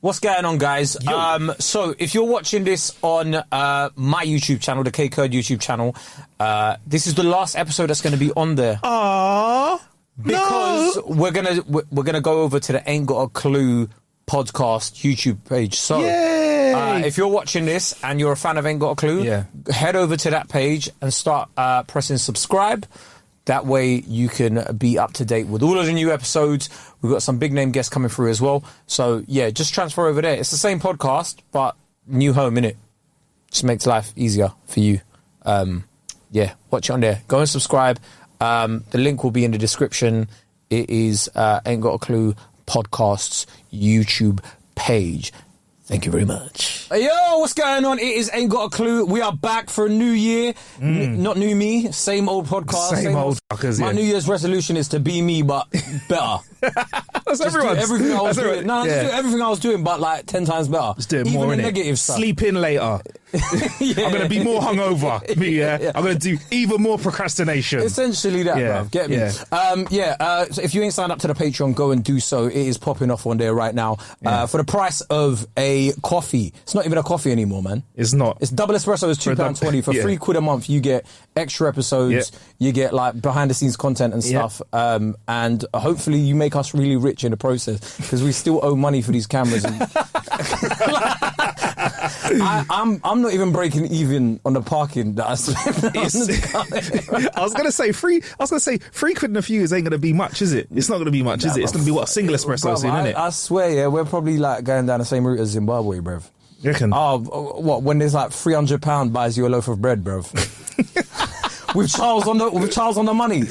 What's going on, guys? So if you're watching this on my YouTube channel, the K-Curd YouTube channel, this is the last episode that's going to be on there. Aww. Because we're gonna go over to the Ain't Got a Clue podcast YouTube page. So if you're watching this and you're a fan of Ain't Got a Clue, head over to that page and start pressing subscribe. That way you can be up to date with all of the new episodes. We've got some big name guests coming through as well. So yeah, just transfer over there. It's the same podcast, but new home, innit? Just makes life easier for you. Watch it on there. Go and subscribe. The link will be in the description. It is Ain't Got a Clue podcast's YouTube page. Thank you very much. Hey, yo, what's going on? It is Ain't Got a Clue. We are back for a new year. Not new me, same old podcast. Same old fuckers, My New Year's resolution is to be me, but better. That's everyone's. Everything I was doing. No, just do everything I was doing, but like 10 times better. Just do it Even more, the innit? negative stuff. Sleep in later. I'm going to be more hungover. I'm going to do even more procrastination. Essentially that, bruv. Get me? So if you ain't signed up to the Patreon, go and do so. It is popping off on there right now. For the price of a coffee. It's not even a coffee anymore, man. It's not. It's double espresso is £2.20. For £3 a month, you get extra episodes. You get like behind the scenes content and stuff. And hopefully you make us really rich in the process, because we still owe money for these cameras. And I'm not even breaking even on the parking that I spent. I was gonna say £3 in a few years ain't gonna be much, is it? It's not gonna be much, is it? It's gonna be what, single espresso soon, isn't it? I swear, we're probably like going down the same route as Zimbabwe, bruv. You reckon? Oh, what? When there's like £300 buys you a loaf of bread, bruv. With Charles on the money.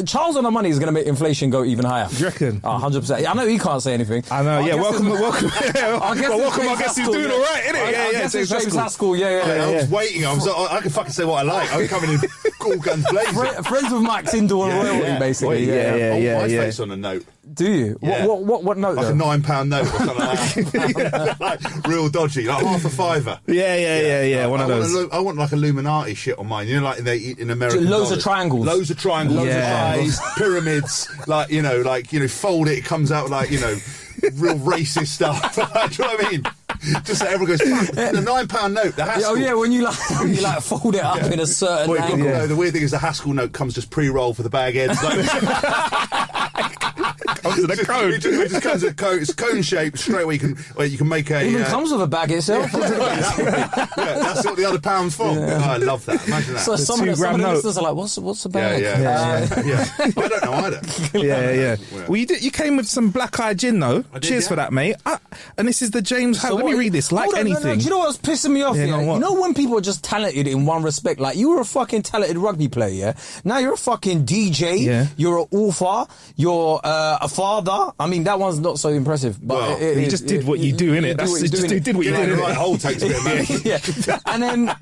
Charles on the money is going to make inflation go even higher. Do you reckon? 100%. I know he can't say anything. I know, welcome. Welcome, I guess he's doing all right, isn't it? I guess it's James Haskell. I was waiting. I can fucking say what I like. I'm coming in all guns blazing. Friends with Mike Tyndall and royalty, basically. My face on a note. Do you? Yeah. What note? Like though? a £9 note or something like that. Like, real dodgy, like half a fiver. Yeah. One of those. I want like Illuminati shit on mine. You know, like in America. Loads of triangles. Loads of eyes, pyramids. Like fold it. It comes out like real racist stuff. Do you know what I mean? Just so everyone goes, the £9 note, the Haskell. When you fold it up in a certain angle. The weird thing is the Haskell note comes just pre-rolled for the bag ends. Comes in a cone. It just comes in a cone. It's cone shape straight away. You can make a. It even comes with a bag itself. That's what the other pound's for. Yeah. Oh, I love that. Imagine that. So some of the listeners are like, "What's a bag?" Yeah. I don't know either. Yeah. Well, you came with some black eye gin though. Cheers for that, mate. And this is the James. Let me read this. Like anything. Do you know what's pissing me off? Yeah, You know when people are just talented in one respect. Like you were a fucking talented rugby player. Yeah. Now you're a fucking DJ. Yeah. You're an author. You're a father. I mean, that one's not so impressive. But you just did what you do, innit? You did what you did. The right hole takes a bit of money.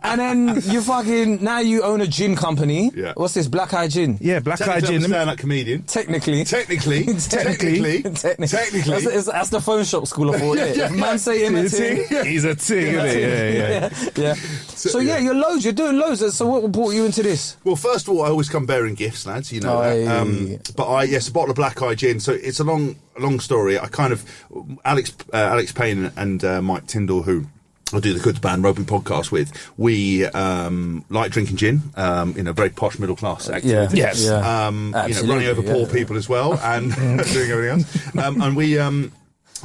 And then you fucking now you own a gin company. Yeah. What's this? Black Eye Gin. Yeah, Black Eye Gin. Stand-up comedian. Technically. That's the phone shop school of thought. Man say him a ting. He's a ting, isn't he? Yeah. So you're doing loads. So what brought you into this? Well, first of all, I always come bearing gifts, lads. You know that. But a bottle of Black Eye Gin. So it's a long story. I kind of Alex Payne and Mike Tyndall, who I do the Good Band Rugby podcast with, we like drinking gin, very posh middle class activity. Yes. Running over poor people as well and doing everything else. And we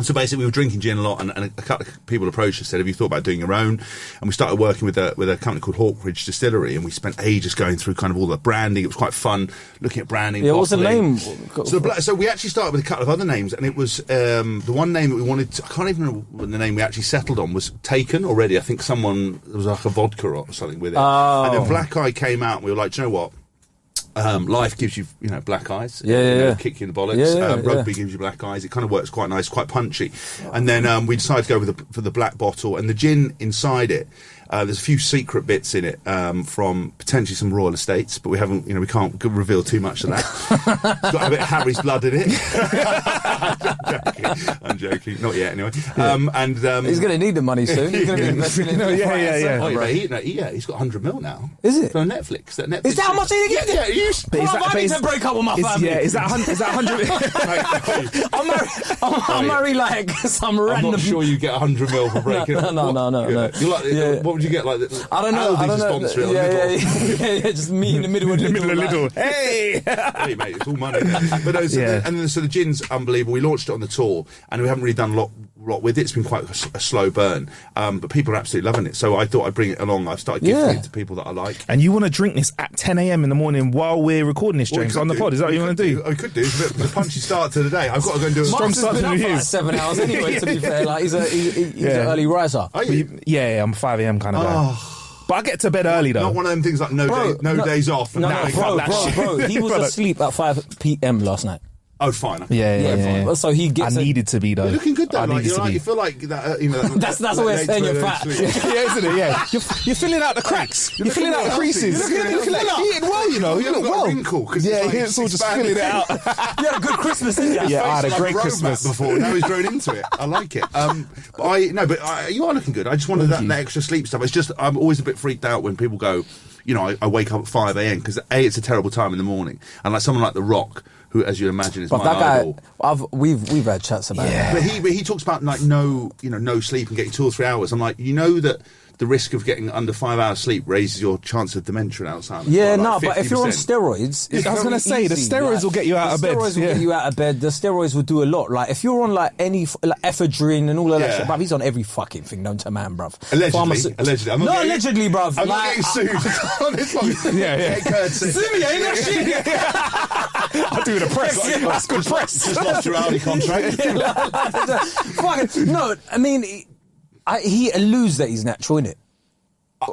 so basically we were drinking gin a lot, and a couple of people approached us, said, have you thought about doing your own? And we started working with a company called Hawkridge Distillery, and we spent ages going through kind of all the branding. It was quite fun looking at branding. Yeah, what's the name? So we actually started with a couple of other names, and it was the one name that we wanted I can't even remember what the name we actually settled on was taken already. I think there was like a vodka or something with it. And then Black Eye came out, and we were like, do you know what? Life gives you, black eyes. Kick you in the bollocks. Rugby gives you black eyes. It kind of works quite nice, quite punchy. And then we decided to go for the black bottle, and the gin inside it There's a few secret bits in it from potentially some royal estates, but we haven't, we can't reveal too much of that. It's got a bit of Harry's blood in it. I'm joking. Not yet, anyway. He's going to need the money soon. He's going to be investing in it. Yeah. He's got 100 mil now. Is it? For Netflix. Netflix is that how much he gets? Yeah. I need to break up with my family. Is that 100? I'll marry like some random. I'm not sure you get 100 mil for breaking up. No. You're like, what would you get? Like, I don't know. Sponsor it. Yeah. Just me in the middle of Lidl. Hey, mate, it's all money. But so the gin's unbelievable. We launched it on the tour, and we haven't really done a lot with it. It's been quite a slow burn, but people are absolutely loving it. So I thought I'd bring it along. I've started gifting it to people that I like. And you want to drink this at 10 a.m. in the morning while we're recording this, James, on the pod? Is that what you want to do? I could do. It's a bit of a punchy start to the day. I've got to go and do a strong start to the day. 7 hours anyway. To be fair, like he's an early riser. Are you? Yeah, I'm 5 a.m. kind of guy. But I get to bed early though. Not one of them things like no days off. Bro. He was asleep at 5 p.m. last night. Oh, fine. Yeah. So he gets. I needed to be though. You're looking good though. You feel like that. That's the way of saying you're fat. Yeah, isn't it? Yeah. You're filling out the cracks. You're filling out the creases. You're looking like eating well. You look well. Wrinkle, it's all just filling it out. You had a good Christmas, didn't you? Yeah, I had a great Christmas before. Now he's grown into it. I like it. But you are looking good. I just wanted that extra sleep stuff. It's just I'm always a bit freaked out when people go. I wake up at 5 a.m. because it's a terrible time in the morning, and like someone like The Rock, who, as you imagine, is my idol. We've had chats about it. But he talks about like no sleep and getting 2 or 3 hours. I'm like, that the risk of getting under 5 hours sleep raises your chance of dementia and Alzheimer's. Yeah, but if you're on steroids, I was going to say the steroids will get you out of bed. The steroids will get you out of bed. The steroids will do a lot. Like if you're on like any ephedrine and all of that shit, bruv, he's on every fucking thing known to man, bruv. Allegedly. I'm not allegedly, bruv. I'm not getting sued on this one. Yeah. Sue me, ain't that shit? I'll do the press. That's good press. Just lost your hourly contract. No, I mean, he alludes that he's natural, innit?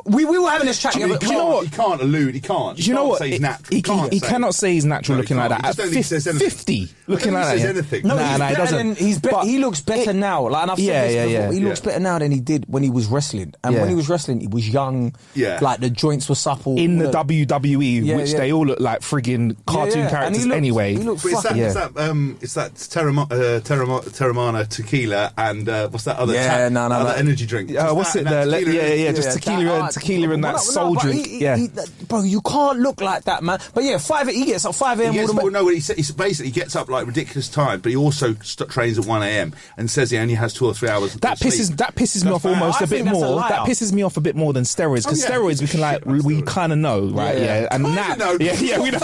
We were having this chat. Do you know what? He can't allude. He can't. You know what? Say he's natural. He cannot say he's natural looking like that. At 50 looking like that. No, he doesn't. He looks better now. Like, and I've said this before. He looks better now than he did when he was wrestling. And when he was wrestling, he was young. Yeah. Like the joints were supple. In the WWE, which they all look like friggin' cartoon characters anyway. It's that Terramana tequila and what's that other other energy drink? What's it? Just tequila and that soul drink. Bro, you can't look like that, man. But yeah, he gets up 5 a.m. He basically gets up like ridiculous time, but he also trains at 1 a.m. and says he only has 2 or 3 hours. That pisses me off almost a bit more. That pisses me off a bit more than steroids, because steroids we kind of know, right? Yeah, and that, we know.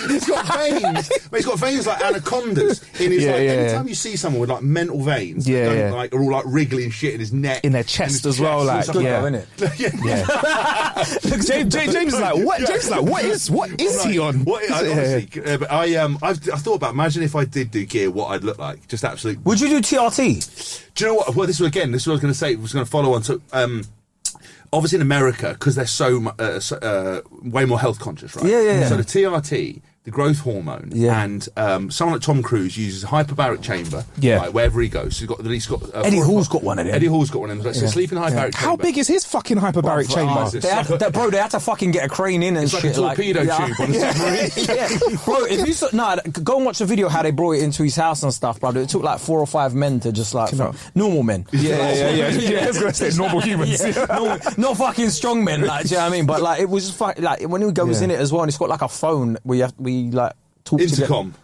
He's got veins. He's got veins like anacondas in his. Anytime you see someone with like mental veins, like are all like wriggling shit in his neck, in their chest as well, like James is like, what? James is like, what is he on? But I've thought about. Imagine if I did do gear, what I'd look like. Just absolutely. Would you do TRT? Do you know what? Well, this is what I was going to say. Was going to follow on. So, obviously in America, because they're so way more health conscious, right? Yeah. So the TRT, the growth hormone, and someone like Tom Cruise uses a hyperbaric chamber, like, wherever he goes. So he's got Eddie Hall's got one of them. Eddie Hall's got one of them. So sleep in a hyperbaric chamber. How big is his fucking hyperbaric chamber? They had to fucking get a crane in and it's shit. It's like a torpedo tube on a submarine. Bro, if you go and watch the video how they brought it into his house and stuff, bro. It took like 4 or 5 men to just like normal men. I was going to say normal humans. Not fucking strong men, like, do you know what I mean? But like it was like when he goes in it as well, and it's got like a phone where we like talk intercom.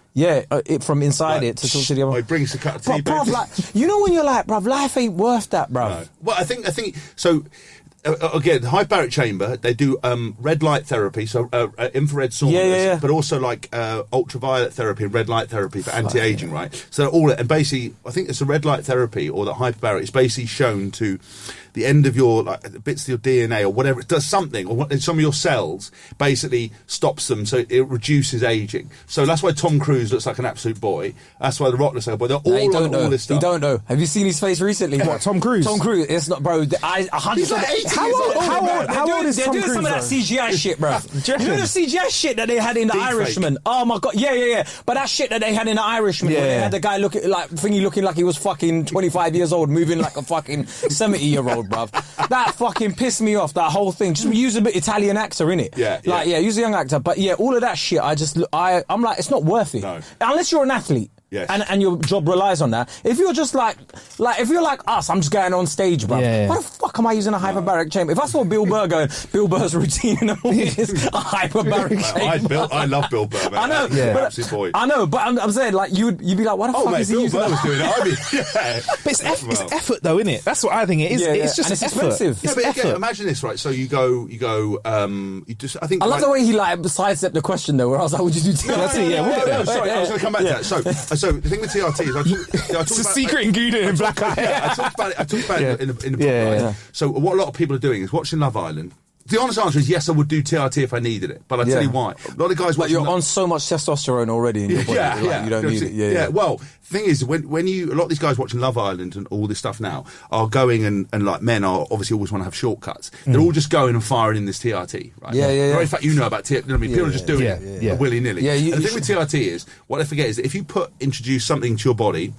From inside it to talk to the other. It brings a cup of tea. Bruv, like, you know when you're like, bruv, life ain't worth that, bruv. No. Well, I think so. Again, the hyperbaric chamber, they do red light therapy, so infrared saunas, but also like ultraviolet therapy and red light therapy for anti-aging, right? So and basically, I think it's a red light therapy or the hyperbaric is basically shown to the end of your bits of your DNA or whatever, it does something, or some of your cells basically stops them, so it reduces aging. So that's why Tom Cruise looks like an absolute boy. That's why The Rock looks like a boy. They're all this stuff. You don't know. Have you seen his face recently? What, Tom Cruise? Tom Cruise. It's not, bro. He's like 80. How old is Tom They're doing some of that CGI shit, bro. You know the CGI shit that they had in The Irishman? Oh my god, yeah. But that shit that they had in The Irishman, where they had the guy looking like he was fucking 25 years old, moving like a fucking 70-year-old, bruv. That fucking pissed me off. That whole thing. Just use a bit Italian actor in it. Use a young actor. But yeah, all of that shit. I'm like, it's not worth it. No. Unless you're an athlete. Yes. And your job relies on that. If you're just like if you're like us, I'm just going on stage, bro. Why the fuck am I using a hyperbaric chamber? If I saw Bill Burr going, Bill Burr's routine in the morning is a hyperbaric chamber. I love Bill Burr, man. I know, absolute boy. I know, but I'm saying like you'd be like, why the fuck is he Bill using Burr was doing it. I mean, but it's effort though, isn't it? That's what I think it is. It's just expensive. It's but effort. again, imagine this, right? So you go. You just. I think. I love the way he sidestepped the question though, where I was like, would you do TRT? Sorry, I was going to come back to that. So the thing with TRT is, it's a secret ingredient in Black Eye. I talked about it in the book. Right? So what a lot of people are doing is watching Love Island. The honest answer is yes, I would do TRT if I needed it, but I'll tell you why. A lot of guys watching. You're on so much testosterone already in your body, you don't need it. Yeah. Well, the thing is, when a lot of these guys watching Love Island and all this stuff now are going and like men are obviously always want to have shortcuts. They're all just going and firing in this TRT, right? Yeah. In fact, you know about TRT. You know what I mean? People are just doing it willy nilly. And the thing with TRT is, what they forget is that if you introduce something to your body,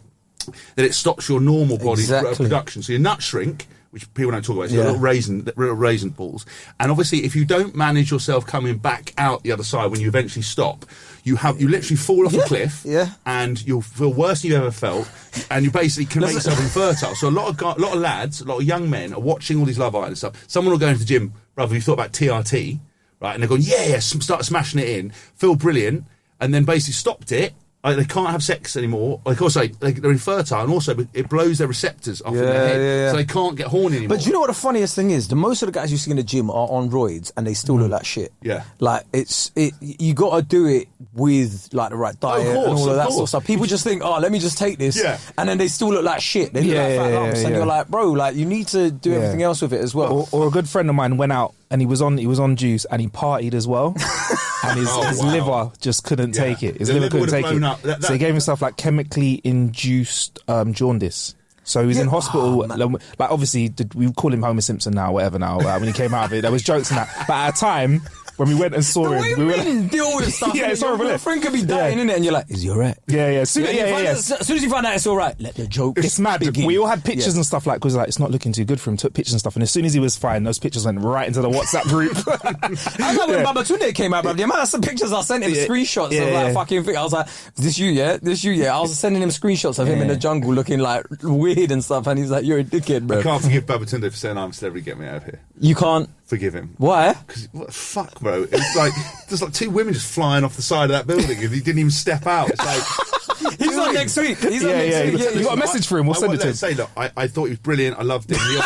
that it stops your normal body production. So your nuts shrink, which people don't talk about. So little raisin balls. And obviously, if you don't manage yourself coming back out the other side when you eventually stop, you literally fall off a cliff, and you'll feel worse than you ever felt, and you basically can make yourself infertile. So a lot of lads, a lot of young men are watching all these Love Island stuff. Someone will go into the gym, brother, you thought about TRT, right? And they're going, start smashing it in, feel brilliant, and then basically stopped it. Like, they can't have sex anymore. Like, also, they're infertile, and also it blows their receptors off in their head, so they can't get horny anymore. But do you know what the funniest thing is? Most of the guys you see in the gym are on roids, and they still look like shit. Yeah, like you got to do it with like the right diet and all of that sort of stuff. People just think, let me just take this, and then they still look like shit. They look like fat lumps, and you're like, bro, like you need to do everything else with it as well. Or a good friend of mine went out and he was on juice and he partied as well. And his liver just couldn't take it. His liver couldn't take it. So he gave himself like chemically induced jaundice. So he was in hospital. Like obviously, we call him Homer Simpson now, whatever. Now when he came out of it, there was jokes and that. But at a time when we went and saw him, we were like, deal with stuff. It's horrible. Your friend could be dying in it, and you're like, "Is he alright?" As soon as you find out it's alright, let the joke. It's mad. Begin. We all had pictures and stuff because it's not looking too good for him. Took pictures and stuff, and as soon as he was fine, those pictures went right into the WhatsApp group. I remember when Babatunde came out, bro. The amount of some pictures I sent him, screenshots of like fucking thing. I was like, "This you, yeah? This you, yeah?" I was sending him screenshots of him in the jungle looking like weird and stuff, and he's like, "You're a dickhead, bro." I can't forgive Babatunde for saying I'm a celebrity. Get me out of here. You can't forgive him. Why? Because what the fuck, bro? It's like there's like two women just flying off the side of that building, and he didn't even step out. It's like he's on next week. He's on next week. You got a message for him? We'll send it to him. Say, look, I thought he was brilliant. I loved him. He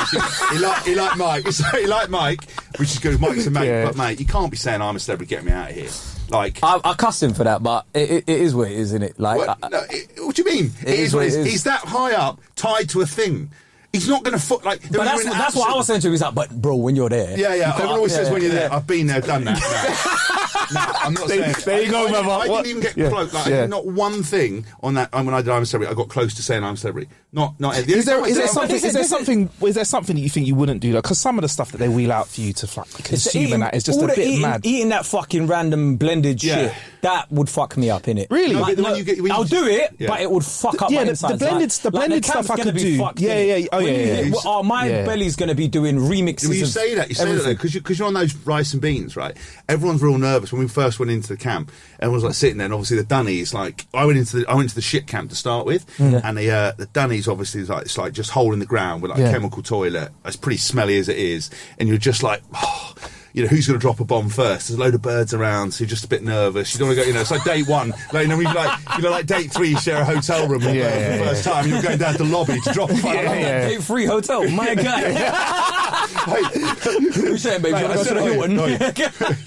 liked Mike. He liked Mike, which is good. Mike's a mate, but mate, you can't be saying I'm a celebrity. Get me out of here. Like I cussed him for that, but it is what it is, isn't it? Like, what do you mean? It is what it is. He's that high up, tied to a thing. He's not going to foot like. But that's what I was saying to him. He's like, but bro, when you're there, everyone always says when you're there. I've been there, done that. No, I'm not saying. There you go, brother. I didn't even get close. Like, I did not one thing on that. When I did I'm a Celebrity, I got close to saying I'm a Celebrity. Not. Is there something that you think you wouldn't do? Because some of the stuff that they wheel out for you to consume and that is just a bit mad. Eating that fucking random blended shit, that would fuck me up, innit? Really? I'll do it, but it would fuck up my insides. The blended stuff I could do. My belly's going to be doing remixes. Well, you say that because you're on those rice and beans, right? Everyone's real nervous. When we first went into the camp, everyone's like sitting there, and obviously the dunnies, like I went into the shit camp to start with, and the dunnies obviously is like it's like just hole in the ground with like a chemical toilet. It's pretty smelly as it is, and you're just like. You know, who's going to drop a bomb first? There's a load of birds around, so you're just a bit nervous. You don't want to go, it's like date one. Like, like date three, you share a hotel room for the first time. You're going down to the lobby to drop a bomb. Date free hotel, my guy. What are you saying, baby?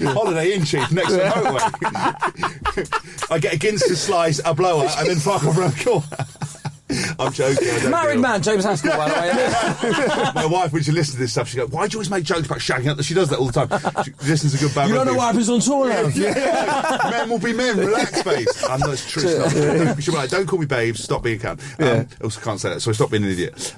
Holiday Inn chief next to the motorway. I get a Ginster slice, a blower, and then fuck off around the corner. I'm joking. Married man, James Haskell, by the way. My wife, when she listens to this stuff, she goes, "Why do you always make jokes about shagging up?" She does that all the time. She listens to good bad. You don't know what happens on tour now. Men will be men. Relax, babes. I know it's true. She'll be like, "Don't call me babes. Stop being a cunt." Also can't say that, so stop being an idiot.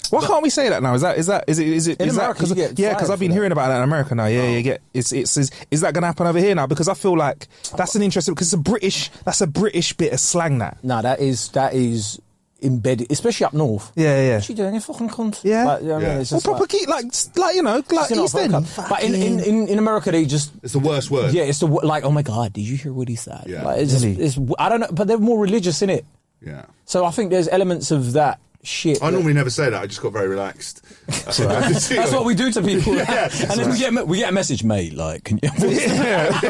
Why can't we say that now? Is it? In America, because I've been hearing about that in America now. Is that going to happen over here now? Because I feel like that's an interesting, because that's a British bit of slang. That is embedded, especially up north. Yeah. What you doing, you fucking cunt? Yeah. Like, you know what I mean? It's just proper key, like East End. But in America, they just, it's the worst word. Yeah, it's like, oh my god, did you hear what he said? Yeah. Like, it's I don't know, but they're more religious in it. Yeah. So I think there's elements of that shit. I normally never say that. I just got very relaxed. That's what we do to people. Yeah, and then we get a message, mate. Like, can you? Mate, I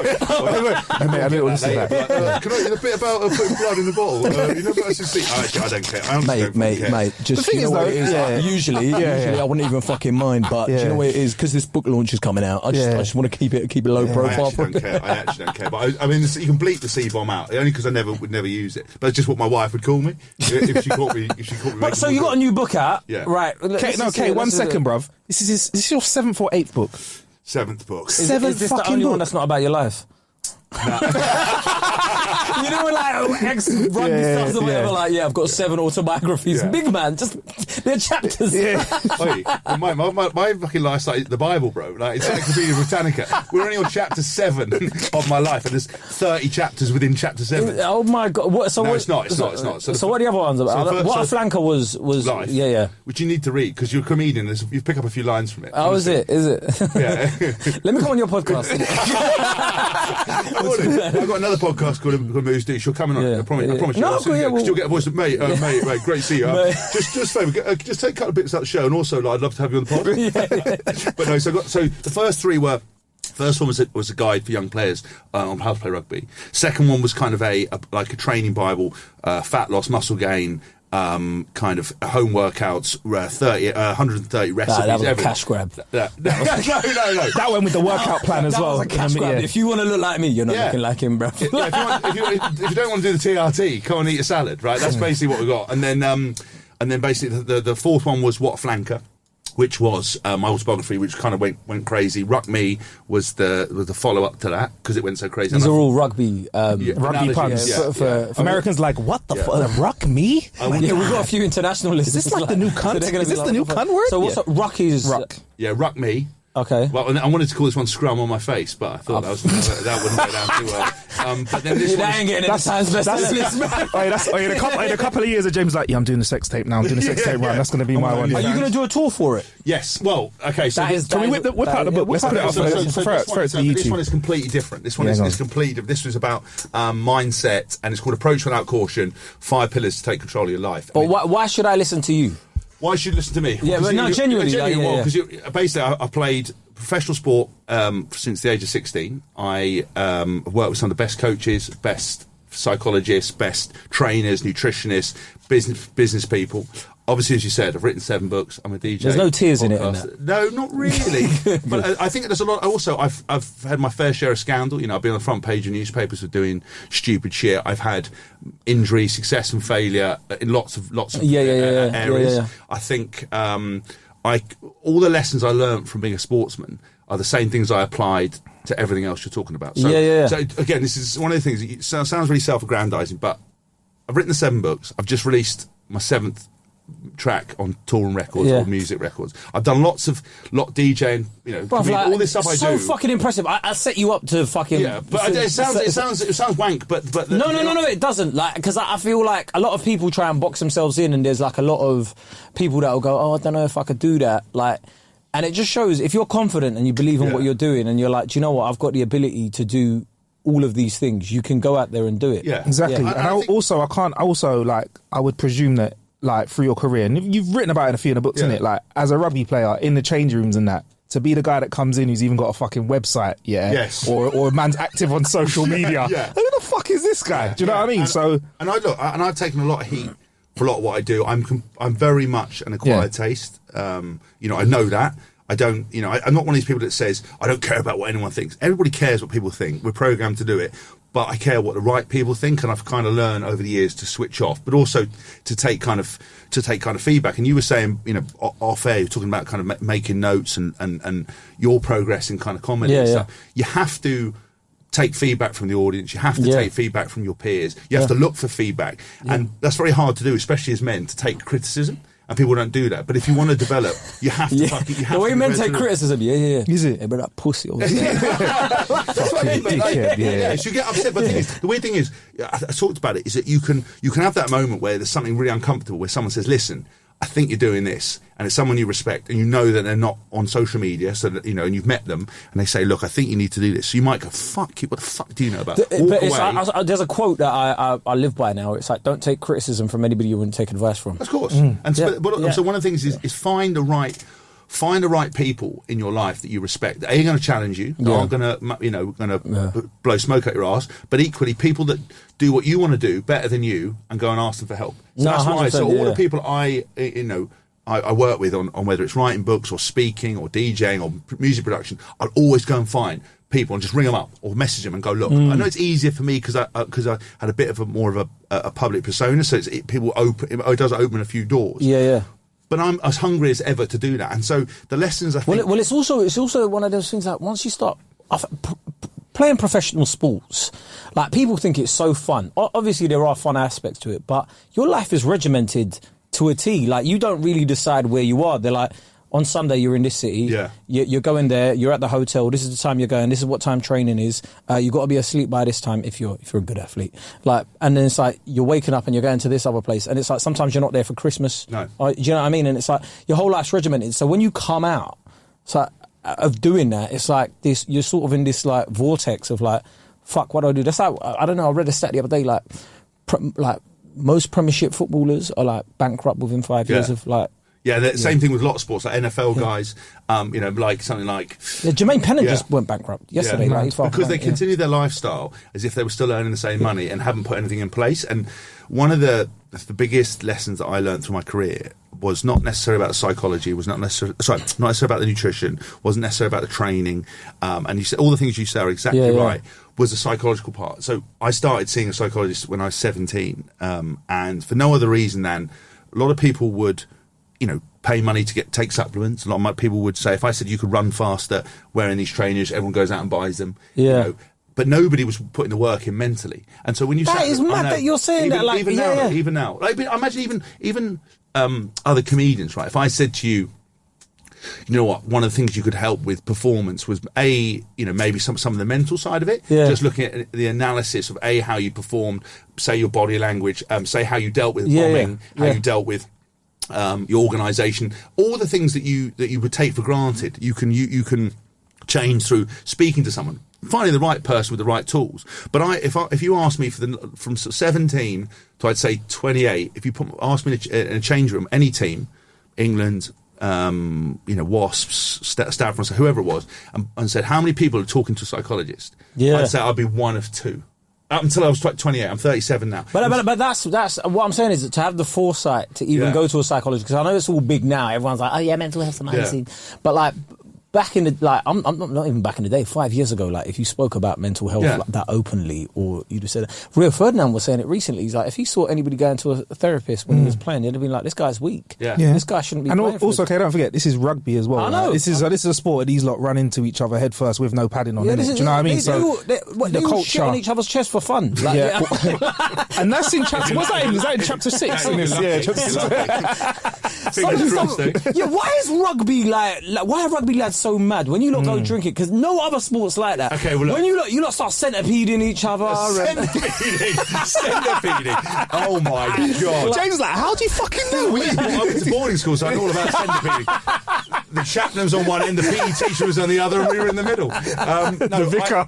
didn't want to say that. Can I a bit about putting blood in the bottle? You know about Actually, I don't care. I mate. Just, the thing is, though, usually, I wouldn't even fucking mind. But do you know what it is? Because this book launch is coming out. I just want to keep it low profile. I actually don't care. But I mean, you can bleep the C-bomb out only because I would never use it. But it's just what my wife would call me if she caught me. But so you got a new book out, right? Okay, 1 second, bruv. This is your 7th or 8th book? 7th book. Is this the only one that's not about your life? No. You know, like ex-rugby stars or whatever. Like, I've got 7 autobiographies. Yeah. Big man, just they're chapters. Yeah. My fucking life's like the Bible, bro. Like Encyclopedia Britannica. We're only on chapter 7 of my life, and there's 30 chapters within chapter 7. Oh my god! It's not. So what are the other ones about? What a flanker was life, which you need to read because you're a comedian. You pick up a few lines from it. Oh, is it? Yeah. Let me come on your podcast. I've got another podcast called Moose D. She'll come in on. I promise you. No, you'll get a voice of mate, great to see you. Just favour, just take a couple of bits out of the show, and also I'd love to have you on the pod. But no, so the first 3 were. First one was a guide for young players on how to play rugby. Second one was kind of a training bible, fat loss, muscle gain. Kind of home workouts, 130 recipes. That was a cash grab. No. That went with the workout plan as well. That was a cash grab. If you want to look like me, you're not looking like him, bro. If you don't want to do the TRT, come and eat a salad, right? That's basically what we got. And then basically the fourth one was What a Flanker, which was my autobiography, which kind of went crazy. Ruck Me was the follow up to that because it went so crazy. These are all rugby puns. For Americans, like, what the fuck? Ruck Me? We've got a few international listeners. Is this like the new cunt? Is this the new cunt word? So what's ruck is ruck? Yeah, Ruck Me. Okay. Well, I wanted to call this one Scrum on my face, but I thought that wouldn't go down too well. But then this ain't getting any times best in a couple of years of James like, I'm doing the sex tape now. I'm doing the sex tape run. That's going to be my one. Are you going to do a tour for it? Yes. Well, okay. So can we whip out the book? Let's put it up for YouTube. This one is completely different. This one is completely different. This was about mindset, and it's called Approach Without Caution: 5 Pillars to Take Control of Your Life. But why should I listen to you? Why should you listen to me? Yeah, but no, genuinely. Because basically, I played professional sport since the age of 16. I worked with some of the best coaches, best psychologists, best trainers, nutritionists, business people. Obviously, as you said, I've written 7 books. I'm a DJ. There's no tears in it. In that. No, not really. But I think there's a lot. Also, I've had my fair share of scandal. You know, I've been on the front page of newspapers for doing stupid shit. I've had injury, success, and failure in lots of areas. Yeah. I think all the lessons I learned from being a sportsman are the same things I applied to everything else you're talking about. So again, this is one of the things. It sounds really self-aggrandizing, but I've written the 7 books. I've just released my 7th track on touring records or music records. I've done lot DJing, all this stuff I do. So fucking impressive. I set you up to fucking but it sounds wank, but no, it doesn't. Like, because I feel like a lot of people try and box themselves in, and there's like a lot of people that will go, oh, I don't know if I could do that, like. And it just shows if you're confident and you believe in what you're doing, and you're like, do you know what, I've got the ability to do all of these things, you can go out there and do it. Yeah, exactly. And I would presume that, like, through your career, and you've written about it in a few of the books, innit? Like, as a rugby player in the change rooms and that, to be the guy that comes in who's even got a fucking website, or a man's active on social media. Who the fuck is this guy? Do you know what I mean? And I've taken a lot of heat for a lot of what I do. I'm very much an acquired taste. I know that. I don't, I'm not one of these people that says, I don't care about what anyone thinks. Everybody cares what people think. We're programmed to do it. But I care what the right people think, and I've kind of learned over the years to switch off, but also to take kind of feedback. And you were saying, off air, you're talking about kind of making notes and your progress in kind of comedy and stuff. You have to take feedback from the audience. You have to take feedback from your peers. You have to look for feedback, and that's very hard to do, especially as men, to take criticism. And people don't do that. But if you want to develop, you have to fucking... You have the way to men take criticism, Is it? Hey, but that pussy. That's what I mean, but so you get upset. But the weird thing is, I talked about it, is that you can have that moment where there's something really uncomfortable, where someone says, listen, I think you're doing this, and it's someone you respect, and you know that they're not on social media, so that, and you've met them, and they say, look, I think you need to do this. So you might go, fuck you, what the fuck do you know about it? Walk away. There's a quote that I live by now. It's like, don't take criticism from anybody you wouldn't take advice from. Of course. So one of the things is find the right people in your life that you respect, that are going to challenge you, that aren't going to blow smoke at your ass, but equally people that do what you want to do better than you and go and ask them for help. So that's why. So all the people I work with on whether it's writing books or speaking or DJing or music production, I'll always go and find people and just ring them up or message them and go, look, I know it's easier for me because I had a bit of more of a public persona, so it does open a few doors. But I'm as hungry as ever to do that, and so the lessons I think. Well, it's also one of those things that once you start playing professional sports, like people think it's so fun. Obviously, there are fun aspects to it, but your life is regimented to a T. Like you don't really decide where you are. They're like, on Sunday you're in this city. You're going there. You're at the hotel. This is the time you're going. This is what time training is. You got to be asleep by this time if you're a good athlete. Like, and then it's like you're waking up and you're going to this other place, and it's like sometimes you're not there for Christmas. No, do you know what I mean? And it's like your whole life's regimented. So when you come out, it's like of doing that, it's like this. You're sort of in this like vortex of like, fuck, what do I do? That's like, I don't know. I read a stat the other day, like most Premiership footballers are like bankrupt within 5 years of like. Same thing with a lot of sports, like NFL guys, like something like... Jermaine Pennant just went bankrupt yesterday. Because they continue their lifestyle as if they were still earning the same money and haven't put anything in place. And one of the biggest lessons that I learned through my career was not necessarily about the psychology, not necessarily about the nutrition, wasn't necessarily about the training. And you said all the things you say are exactly right, was the psychological part. So I started seeing a psychologist when I was 17, and for no other reason than a lot of people would... pay money to take supplements. A lot of people would say, if I said you could run faster wearing these trainers, everyone goes out and buys them. But nobody was putting the work in mentally. And so when you that is mad that you're saying that. Like even now, like, imagine even other comedians, right? If I said to you, you know what, one of the things you could help with performance was maybe some of the mental side of it. Just looking at the analysis of how you performed, say your body language, say how you dealt with bombing, how you dealt with your organisation, all the things that you would take for granted, you can change through speaking to someone, finding the right person with the right tools. But if you ask me from 17 to I'd say 28, if you ask me in a change room, any team, England, Wasps, Stafford, whoever it was, and said how many people are talking to a psychologist, I'd say I'd be one of two. Up until I was 28, I'm 37 now. But that's what I'm saying is to have the foresight to even go to a psychologist, because I know it's all big now. Everyone's like, oh yeah, mental health's amazing. But like back in the I'm not even back in the day. 5 years ago, like if you spoke about mental health like that openly, or you'd have said, Rio Ferdinand was saying it recently. He's like, if he saw anybody going to a therapist when he was playing, he'd have been like, this guy's weak. This guy shouldn't be. And playing also, don't forget, this is rugby as well. I know. Right? This is a sport, and these lot run into each other head first with no padding on. Do you know what I mean? They all shit on each other's chest for fun. Like, and that's in chapter. What's that in? Is that in chapter 6? Why is rugby like? Why are rugby lads so mad when you go drink it? Because no other sports like that. Okay, well, when you lot start centipeding each other. Centipeding. Oh my god! James is like, how do you fucking know? I went to boarding school, so I know all about centipeding. The chaplain was on one end, the PE teacher was on the other, and we were in the middle. The vicar.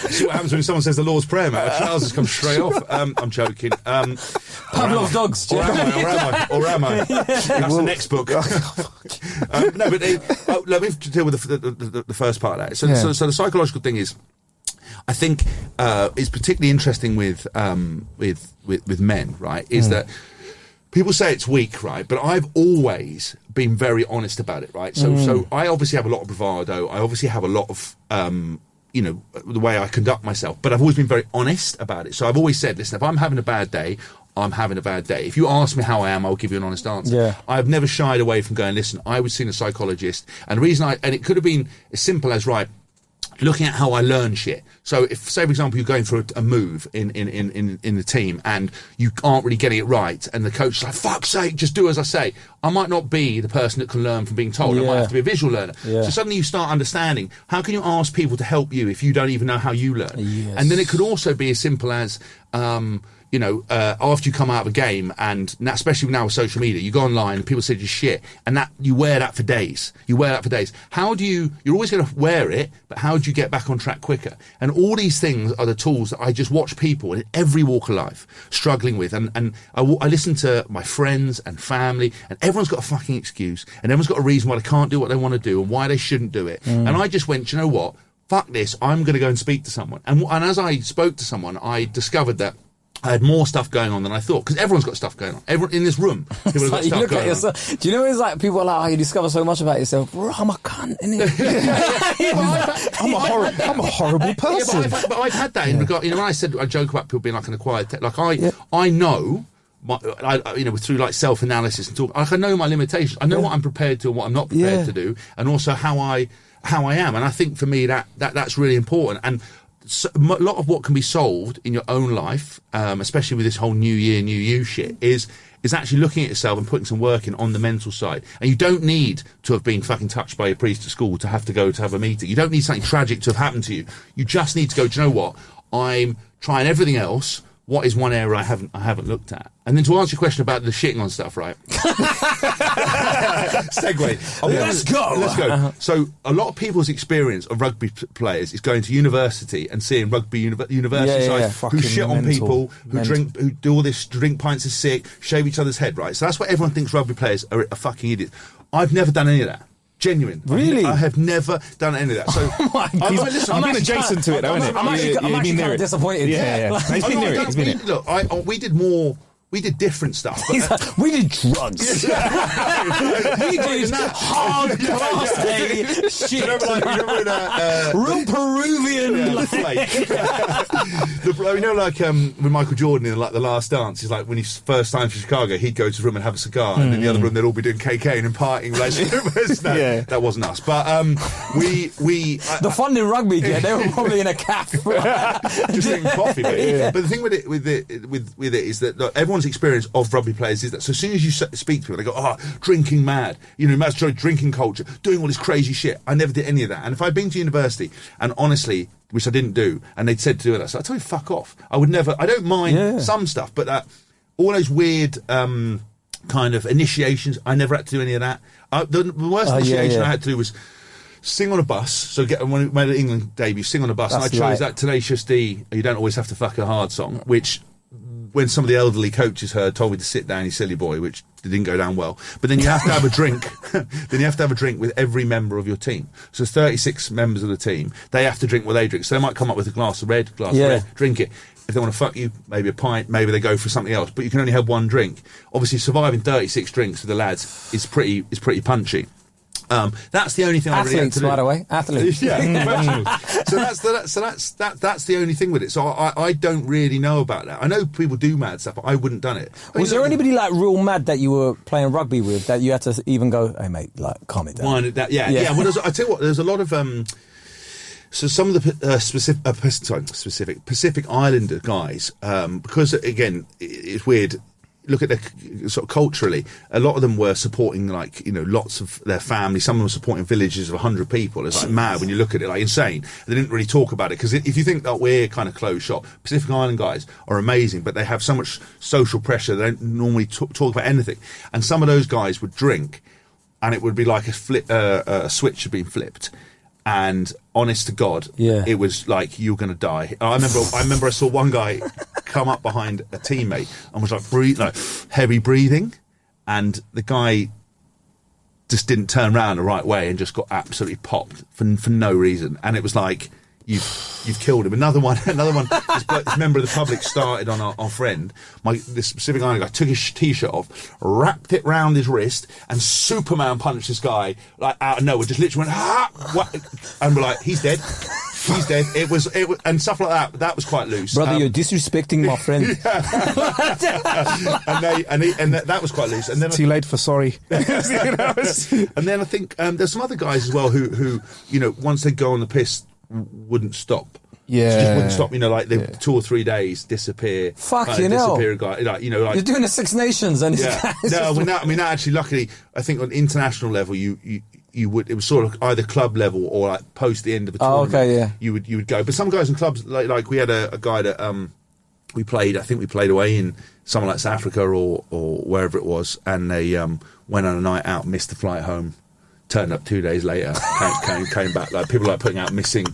See what happens when someone says the Lord's Prayer, mate. Our trousers come straight off. I'm joking. Pavlov's dogs. Or am I? That's the next book. No, but let me deal with the first part of that. So the psychological thing is, I think, is particularly interesting with men, right? Is that people say it's weak, right? But I've always been very honest about it, right? So I obviously have a lot of bravado. I obviously have a lot of the way I conduct myself, but I've always been very honest about it. So I've always said, listen, if I'm having a bad day, I'm having a bad day. If you ask me how I am, I'll give you an honest answer. I've never shied away from going, listen, I was seeing a psychologist, and the reason and it could have been as simple as, right, looking at how I learn shit. So if, say, for example, you're going through a move in the team and you aren't really getting it right, and the coach is like, fuck's sake, just do as I say. I might not be the person that can learn from being told. I might have to be a visual learner. So suddenly you start understanding, how can you ask people to help you if you don't even know how you learn? And then it could also be as simple as, after you come out of a game, and now, especially now with social media, you go online and people say you're shit, and that you wear that for days. How do you're always going to wear it, but how do you get back on track quicker? And all these things are the tools that I just watch people in every walk of life struggling with. And I listen to my friends and family, and everyone's got a fucking excuse, and everyone's got a reason why they can't do what they want to do and why they shouldn't do it. And I just went, you know what? Fuck this, I'm going to go and speak to someone. And as I spoke to someone, I discovered that I had more stuff going on than I thought, because everyone's got stuff going on. Everyone in this room, people have got stuff going on. Do you know, it's like people are like, oh, you discover so much about yourself. Bro, I'm a cunt, innit? I'm a horrible person. Yeah, but I've had that in regard. You know, when I joke about people being like an acquired I know. Through like self-analysis and talk, like I know my limitations. I know what I'm prepared to and what I'm not prepared to do, and also how I am. And I think for me that's really important. And so, a lot of what can be solved in your own life, especially with this whole new year, new you shit, is actually looking at yourself and putting some work in on the mental side. And you don't need to have been fucking touched by a priest at school to have to go to have a meeting. You don't need something tragic to have happened to you. You just need to go, do you know what? I'm trying everything else. What is one area I haven't looked at? And then to answer your question about the shitting on stuff, right? Segue. Let's go. So a lot of people's experience of rugby players is going to university and seeing rugby university who shit on people, who do all this, drink pints of sick, shave each other's head, right? So that's why everyone thinks rugby players are fucking idiots. I've never done any of that. Genuine. Really? I have never done any of that. So I'm been adjacent to it, though, isn't it? I'm actually kind of disappointed. Yeah. He's been near it. Look, we did more. We did different stuff. Like, we did drugs. We did hard class A shit. You remember that, real Peruvian. With Michael Jordan in like The Last Dance, he's like, when he's first time for Chicago, he'd go to the room and have a cigar, and in the other room they'd all be doing cocaine and partying. That wasn't us. But we the fun in rugby, they were probably in a cafe, just drinking coffee. But the thing with it is that look, everyone's experience of rugby players is that, so as soon as you speak to people, they go, drinking mad, that's drinking culture, doing all this crazy shit. I never did any of that. And if I'd been to university, and honestly, which I didn't do, and they'd said to do that, so I tell you, fuck off. I don't mind some stuff, but all those weird kind of initiations, I never had to do any of that. The worst initiation I had to do was sing on a bus. So when we made an England debut, sing on a bus. That's and I chose that Tenacious D, You Don't Always Have to Fuck a Hard song, which when some of the elderly coaches told me to sit down, you silly boy, which didn't go down well. But then you have to have a drink. Then you have to have a drink with every member of your team. So there's 36 members of the team. They have to drink what they drink. So they might come up with a glass of red, drink it. If they want to fuck you, maybe a pint, maybe they go for something else. But you can only have one drink. Obviously, surviving 36 drinks with the lads is pretty punchy. That's the only thing I really had to do. By the way, athletes. So that's the only thing with it. So I don't really know about that. I know people do mad stuff, but I wouldn't done it. Was there anybody like real mad that you were playing rugby with that you had to even go, hey mate, like calm it down? Well, I tell you what, there's a lot of so some of the specific Pacific Islander guys, because again it's weird. Look at the sort of culturally, a lot of them were supporting lots of their family. Some of them were supporting villages of 100 people. It's like mad when you look at it, like insane. They didn't really talk about it because if you think that we're kind of closed shop, Pacific Island guys are amazing, but they have so much social pressure. They don't normally talk about anything. And some of those guys would drink, and it would be like a switch had been flipped. And honest to God, it was like you're going to die. I remember I saw one guy come up behind a teammate and was like heavy breathing, and the guy just didn't turn around the right way and just got absolutely popped for no reason. And it was like you've killed him. Another one. This member of the public started on our friend. This Pacific Island guy took his t-shirt off, wrapped it round his wrist, and Superman punched this guy like out of nowhere. Just literally went what? And we're like, he's dead. He's dead. It was, and stuff like that. That was quite loose. Brother, you're disrespecting my friend. and that was quite loose. And then too late for sorry. And then I think there's some other guys as well who once they go on the piss, wouldn't stop. Yeah, just wouldn't stop. Like the 2 or 3 days disappear. Fucking hell! Disappear a guy. Like you're doing the Six Nations, and actually, luckily, I think on international level, you would. It was sort of either club level or like post the end of a tournament. Oh, okay, yeah. You would go. But some guys in clubs, like we had a guy that we played. I think we played away in somewhere like South Africa or wherever it was, and they went on a night out, missed the flight home. Turned up 2 days later, came back. Like people like putting out missing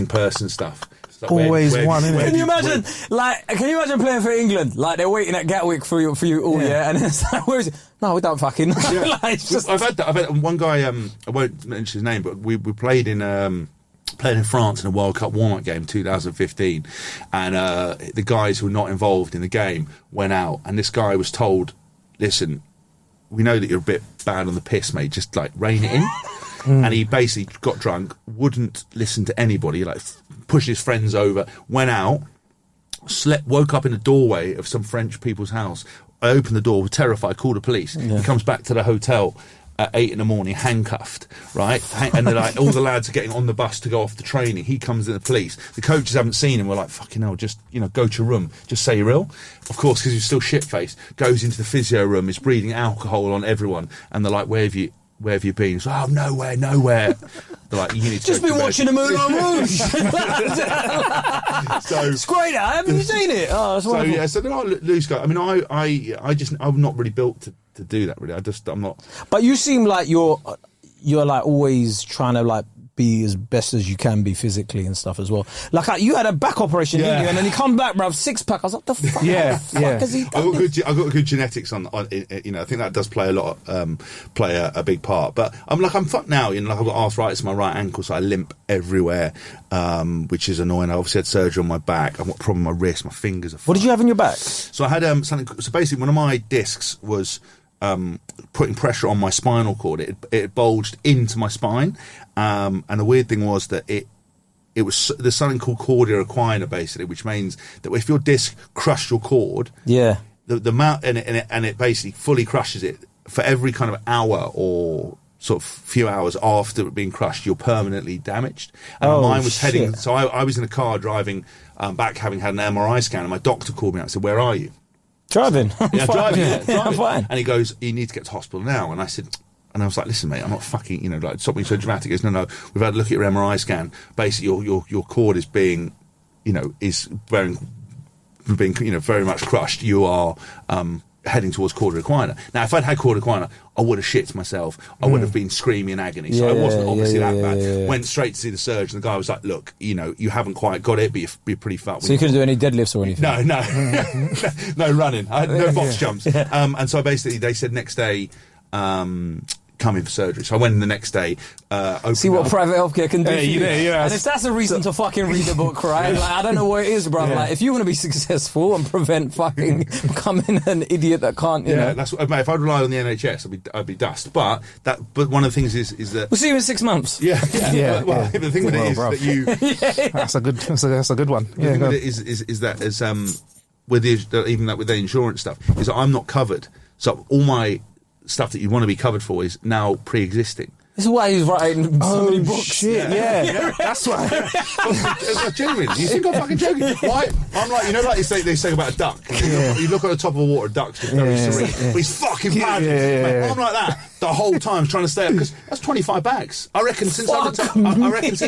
person stuff. Like, always one. Can you imagine? Can you imagine playing for England? Like they're waiting at Gatwick for you all year, and it's like, where is it? No, we don't fucking. Yeah. I've had that. I've had one guy. I won't mention his name, but we played in France in a World Cup warm-up game 2015, and the guys who were not involved in the game went out, and this guy was told, "Listen, we know that you're a bit bad on the piss, mate. Just like rein it in." And he basically got drunk, wouldn't listen to anybody, like pushed his friends over, went out, woke up in the doorway of some French people's house. I opened the door, terrified, called the police. Yeah. He comes back to the hotel at 8 a.m, handcuffed, right? And they're like, all the lads are getting on the bus to go off to training. He comes in the police. The coaches haven't seen him. We're like, fucking hell, just, go to your room. Just say you're ill. Of course, because he's still shit-faced. Goes into the physio room, is breathing alcohol on everyone. And they're like, where have you been? He's like, oh, nowhere. They're like, you need to just been watching the Moulin Rouge. It's great. Haven't you seen it? Oh, that's wonderful. So there are loose guys. I mean, I'm not really built to do that. Really, I'm not. But you seem like you're like always trying to like be as best as you can be physically and stuff as well. Like you had a back operation, didn't you? And then you come back, bruv, 6-pack. I was like, the fuck? Yeah. Has he done I got good genetics on. I think that does play a big part. But I'm fucked now. Like I've got arthritis in my right ankle, so I limp everywhere, which is annoying. I obviously had surgery on my back. I've got a problem with my wrist. My fingers are. What did you have in your back? So I had something. So basically, one of my discs was putting pressure on my spinal cord. It bulged into my spine, and the weird thing was that there's something called cordia equina, basically, which means that if your disc crushed your cord, the amount and it basically fully crushes it for every kind of hour or sort of few hours after it being crushed, you're permanently damaged. And mine was heading. So I was in a car driving back, having had an MRI scan, and my doctor called me out and said, "Where are you?" Driving. Driving. I'm fine. And he goes, "You need to get to hospital now." And I said, and I was like, "Listen, mate, I'm not fucking, stop being so dramatic." He goes, No, we've had a look at your MRI scan. Basically, your cord is being, is very much crushed. You are heading towards cordia equina. Now, if I'd had cordia equina, I would have shit myself. I would have been screaming in agony. So I wasn't obviously that bad. Yeah. Went straight to see the surgeon. The guy was like, "Look, you haven't quite got it, but you're pretty fucked." So you couldn't do any deadlifts or anything? No. No running. I had no box jumps. And so basically they said next day, come in for surgery. So I went in the next day. See what private healthcare can do for you. Yeah. And if that's a reason to fucking read the book, right? Like, I don't know what it is, bro. Like, if you want to be successful and prevent fucking becoming an idiot that can't, you know. That's what, mate, if I'd rely on the NHS, I'd be dust. But one of the things is that we'll see you in 6 months. Yeah. The thing with it is that you. That's a good one. The thing with it is that with the insurance stuff is that I'm not covered. So all my stuff that you want to be covered for is now pre-existing. This is why he's writing so many books. Shit, yeah. That's why. Genuine. You think I'm fucking joking? Why? I'm like, like they say about a duck. You look at the top of the water, a duck's just very serene. But he's fucking mad. I'm like that the whole time, trying to stay up, because that's 25 bags. I reckon since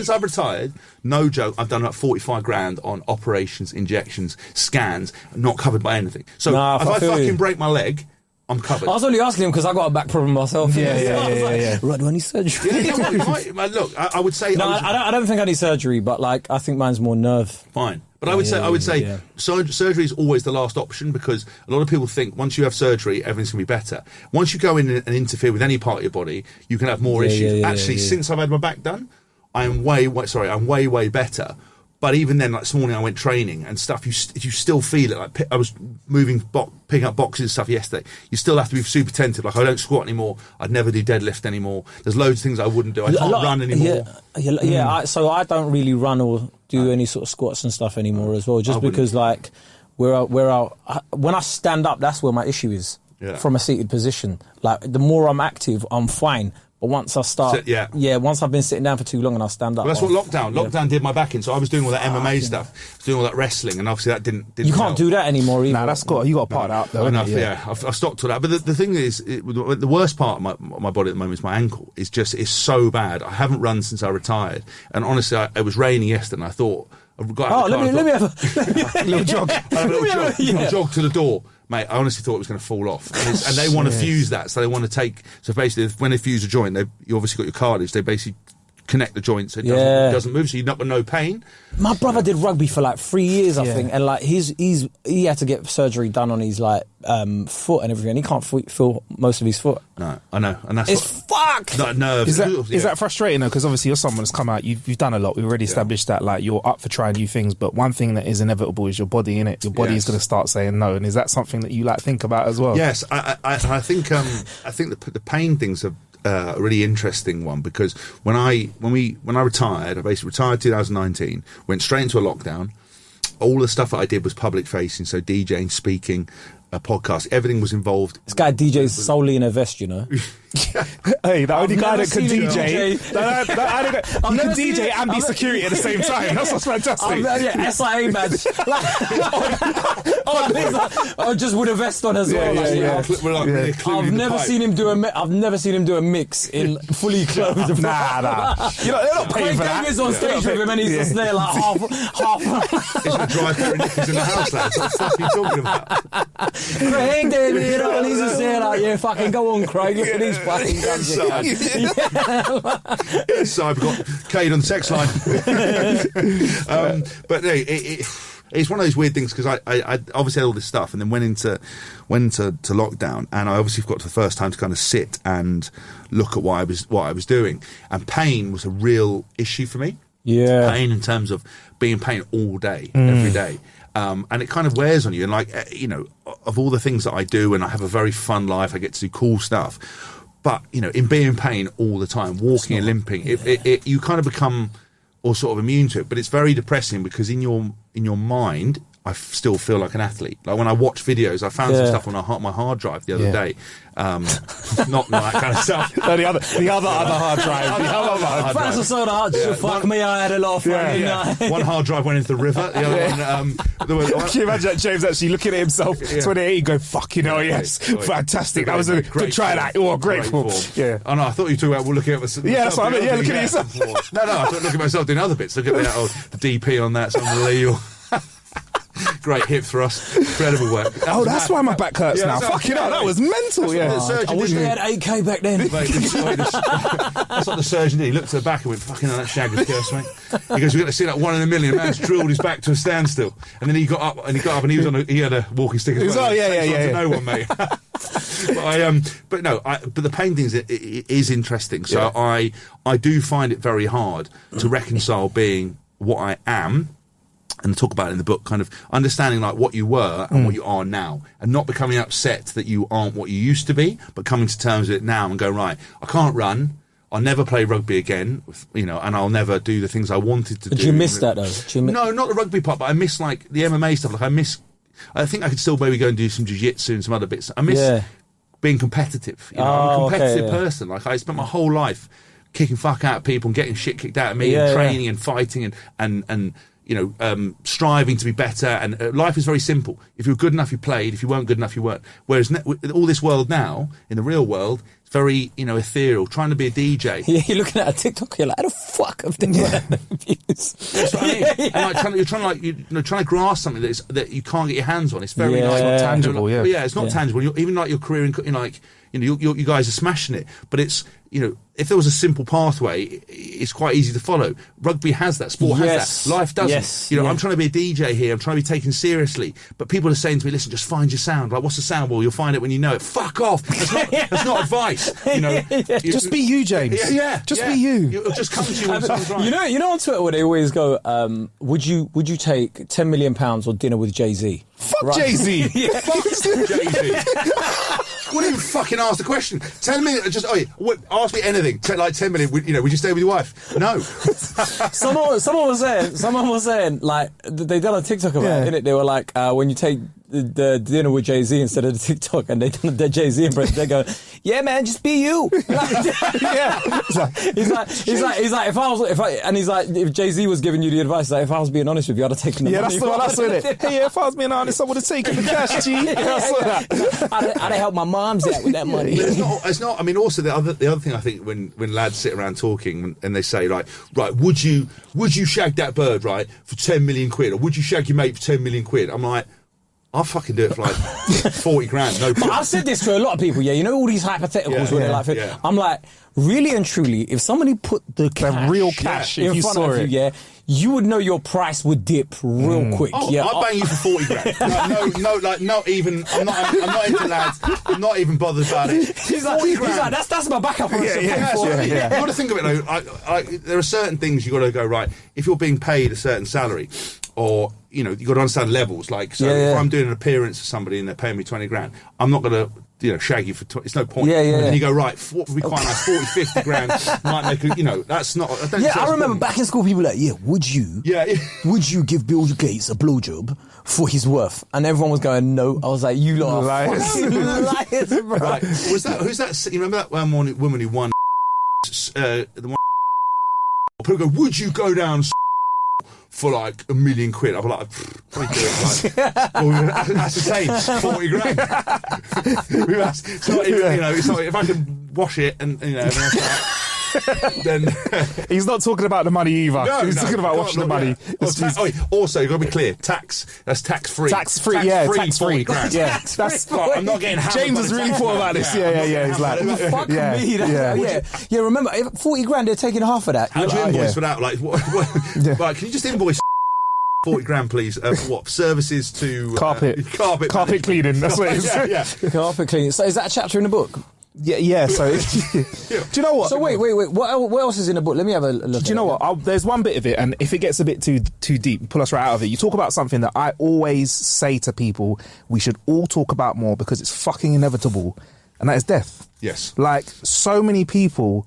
I've retired, no joke, I've done about 45 grand on operations, injections, scans, not covered by anything. So if I fucking break my leg, I'm covered. I was only asking him because I got a back problem myself. Yeah. Right, do I need surgery? Look, I would say... I don't think I need surgery, but I think mine's more nerve. Fine. But I would say surgery is always the last option, because a lot of people think once you have surgery, everything's going to be better. Once you go in and interfere with any part of your body, you can have more issues. Actually, since I've had my back done, I'm way better. But even then, like this morning, I went training and stuff. You still feel it. Like I was picking up boxes and stuff yesterday. You still have to be super attentive. Like I don't squat anymore. I'd never do deadlift anymore. There's loads of things I wouldn't do. I can't run anymore. So I don't really run or do any sort of squats and stuff anymore as well. Just because when I stand up, that's where my issue is. from a seated position. Like, the more I'm active, I'm fine. But once I start, once I've been sitting down for too long and I stand up. Well, that's what lockdown did my back in. So I was doing all that MMA stuff, I was doing all that wrestling, and obviously that didn't you can't help. do that anymore either. Nah, that's got, you got to part out though. I've stopped all that. But the thing is, the worst part of my body at the moment is my ankle. It's so bad. I haven't run since I retired. And honestly, it was raining yesterday and I thought, let me have a little jog. Little jog to the door. Mate, I honestly thought it was going to fall off. And they want to fuse that. So they want to take... So basically, when they fuse a joint, you obviously got your cartilage. They basically connect the joint so it doesn't move, so you're not got no pain. My brother did rugby for like 3 years, I think, and like he had to get surgery done on his like foot and everything. And he can't feel most of his foot. No, I know, and that's fucked. That nerves. Is that frustrating though? Because obviously you're someone that's come out. You've done a lot. We've already established that like you're up for trying new things. But one thing that is inevitable is your body, innit? Your body is going to start saying no. And is that something that you like think about as well? Yes, I think the pain things are a really interesting one, because when I retired, I basically retired 2019, went straight into a lockdown. All the stuff that I did was public facing, so DJing, speaking, a podcast, everything was involved. This guy DJs solely in a vest, you know. Hey, the only guy that can DJ. You can DJ and be security at the same time. That's what's fantastic. SIA badge. Just with a vest on as well. I've never seen him do a mix in fully clothed. Nah. They're not paying for that. He's on stage with him and he's just there like half. He's going to drive through Nick's in the house, lads. What the fuck are you talking about? Craig, David, you know, and he's just there like, fucking go on, Craig. Look at these fucking guns. So I've got Cade on the sex line. But it's one of those weird things, because I obviously had all this stuff and then went into lockdown, and I obviously got to the first time to kind of sit and look at what I was doing, and pain was a real issue for me. Yeah, pain in terms of being in pain all day, every day. And it kind of wears on you. And like, of all the things that I do, and I have a very fun life, I get to do cool stuff. But, in being in pain all the time, walking and limping, you kind of become all sort of immune to it. But it's very depressing, because in your mind, I still feel like an athlete. Like when I watch videos, I found some stuff on my hard drive the other day. Not that kind of stuff. No, the other hard drive. That's a sort of hard. Fuck me, I had a lot of fun. One hard drive went into the river. The other one. Can you imagine James actually looking at himself 2018 going, fucking hell, yes, fantastic. That was a good try. That. Oh, grateful. Yeah. Oh no, I thought you were talking about looking at myself. Yeah, that's what I mean. Yeah, looking at yourself. No, I thought looking at myself doing other bits. Look at the DP on that. It's unbelievable. Great hip thrust, incredible work. That's why my back hurts now. Fucking hell, that was mental. I wish they had 8K back then. Mate, that's what the surgeon did. He looked at the back and went, "Fucking hell, that shagger's curse, mate." He goes, "We're going to see that 1 in a million." Man's drilled his back to a standstill, and then he got up and he had a walking stick as well. To no one, mate. But the pain thing is interesting. So I do find it very hard to reconcile being what I am, and talk about it in the book, kind of understanding like what you were and what you are now, and not becoming upset that you aren't what you used to be, but coming to terms with it now and go, right, I can't run, I'll never play rugby again, and I'll never do the things I wanted to do. Did you miss that though? No, not the rugby part, but I miss like the MMA stuff. Like I think I could still maybe go and do some jiu-jitsu and some other bits. I miss being competitive. I'm a competitive person. Like I spent my whole life kicking fuck out of people and getting shit kicked out of me and training and fighting and striving to be better, and life is very simple. If you were good enough, you played. If you weren't good enough, you weren't. Whereas all this world now, in the real world, it's very, ethereal. Trying to be a DJ. Yeah, you're looking at a TikTok, you're like, how the fuck have they got views? That's what I mean. And you're trying to grasp something that you can't get your hands on. It's very it's not tangible. It's not tangible. Even like your career, you guys are smashing it, but it's, if there was a simple pathway, it's quite easy to follow. Rugby has that. Sport has that. Life doesn't. I'm trying to be a DJ here. I'm trying to be taken seriously. But people are saying to me, listen, just find your sound. Like, what's the sound? Well, you'll find it when you know it. Fuck off. That's not advice. Just be you, James. Just be you. It'll just come to you when something's right. You know on Twitter where they always go, would you take £10 million or dinner with Jay-Z? Fuck Jay-Z. Fuck Jay-Z. Wouldn't even fucking ask the question. 10 million, ask me anything. Like 10 million, would you stay with your wife? No. Someone was saying, like, they did a TikTok about it, innit? They were like, when you take the dinner with Jay-Z instead of the TikTok, and they done the Jay-Z impression. They go, "Yeah, man, just be you." Yeah, he's like, if Jay-Z was giving you the advice, he's like, if I was being honest with you, I'd have taken the money. Yeah, that's it. Hey, if I was being honest, I would have taken the cash, G. I'd have helped my mom's out with that money. But it's not. I mean, also the other thing I think when lads sit around talking and they say right, would you shag that bird right for 10 million quid, or would you shag your mate for 10 million quid? I'm like, I'll fucking do it for like 40 grand. No problem. I've said this to a lot of people. Yeah, you know all these hypotheticals where they're like, I'm like, really and truly, if somebody put the real cash in front of you, yeah, you would know your price would dip real quick. Oh, yeah, I'll bang you for 40 grand. Not even. I'm not into lads. I'm not even bothered about it. 40 grand. That's my backup. You got to think of it though. There are certain things you got to go right. If you're being paid a certain salary, or you got to understand levels. Like, so if I'm doing an appearance for somebody and they're paying me 20 grand, I'm not going to shag you for it's no point. And you go, right, what would be quite nice, 40, 50 grand might make that's not. I remember back in school, people were like, would you give Bill Gates a blowjob for his worth? And everyone was going, no. I was like, you lot are liars, bro. Right. Who's that? You remember that one woman who won the one? People go, would you go down for like $1 million? I'll be like, probably do it. Like, we've ascertained 40 grand. It's not even, it's not, if I can wash it and then he's not talking about the money either. He's talking about washing the money. Also, you've got to be clear. That's tax free. Tax free. Yeah, that's. I'm not getting. James has really thought about this. Yeah. He's like, fuck me. Remember, 40 grand. They're taking half of that. How do you invoice for that? Like, what? Right, can you just invoice 40 grand, please? For what? Services to carpet cleaning. That's what it is. Carpet cleaning. So is that a chapter in the book? Yeah. So, do you know what? So wait. What else is in the book? Let me have a look. Do you know what? There's one bit of it, and if it gets a bit too deep, pull us right out of it. You talk about something that I always say to people: we should all talk about more because it's fucking inevitable, and that is death. Yes. Like, so many people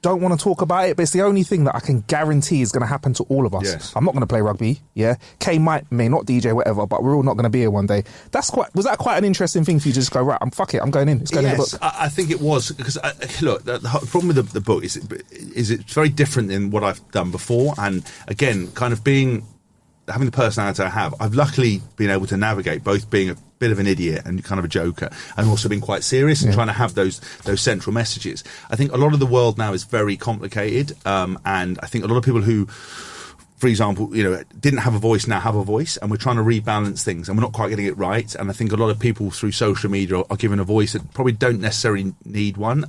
don't want to talk about it, but it's the only thing that I can guarantee is going to happen to all of us. Yes. I'm not going to play rugby, yeah. May not DJ, whatever, but we're all not going to be here one day. Was that quite an interesting thing for you to just go, right, I'm going in. It's going in the book. I think it was, because look, the problem with the book is it's very different than what I've done before, and again, kind of having the personality I have, I've luckily been able to navigate both being a bit of an idiot and kind of a joker, and also being quite serious and trying to have those central messages. I think a lot of the world now is very complicated, and I think a lot of people who, for example, didn't have a voice now have a voice, and we're trying to rebalance things, and we're not quite getting it right. And I think a lot of people through social media are given a voice that probably don't necessarily need one,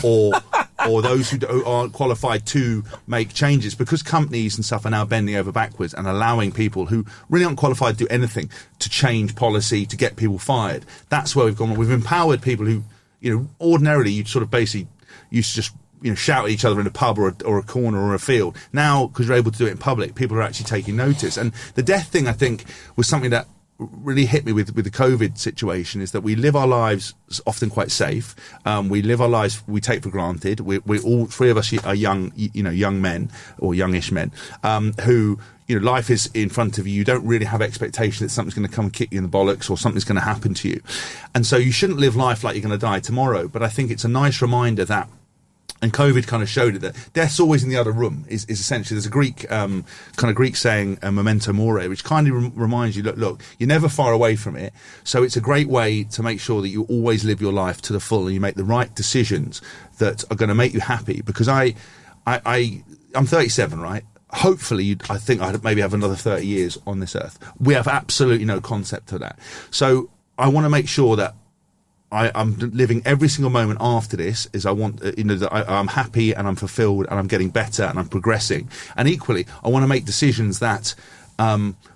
or those who aren't qualified to make changes, because companies and stuff are now bending over backwards and allowing people who really aren't qualified to do anything to change policy, to get people fired. That's where we've gone. We've empowered people who, ordinarily you'd sort of basically used to just shout at each other in a pub or a corner or a field. Now, because you're able to do it in public, people are actually taking notice. And the death thing, I think, was something that really hit me with the COVID situation, is that we live our lives often quite safe. We live our lives we take for granted. We all three of us are young men or youngish men, who, life is in front of you. You don't really have expectation that something's going to come and kick you in the bollocks or something's going to happen to you. And so you shouldn't live life like you're going to die tomorrow. But I think it's a nice reminder that, and COVID kind of showed it, that death's always in the other room. Is essentially, there's a Greek kind of Greek saying, memento mori, which kind of reminds you, look, you're never far away from it. So it's a great way to make sure that you always live your life to the full and you make the right decisions that are going to make you happy. Because I'm 37, right? Hopefully, I think I'd maybe have another 30 years on this earth. We have absolutely no concept of that. So I want to make sure that I'm living every single moment after this is I want, that I'm happy and I'm fulfilled and I'm getting better and I'm progressing. And equally, I want to make decisions that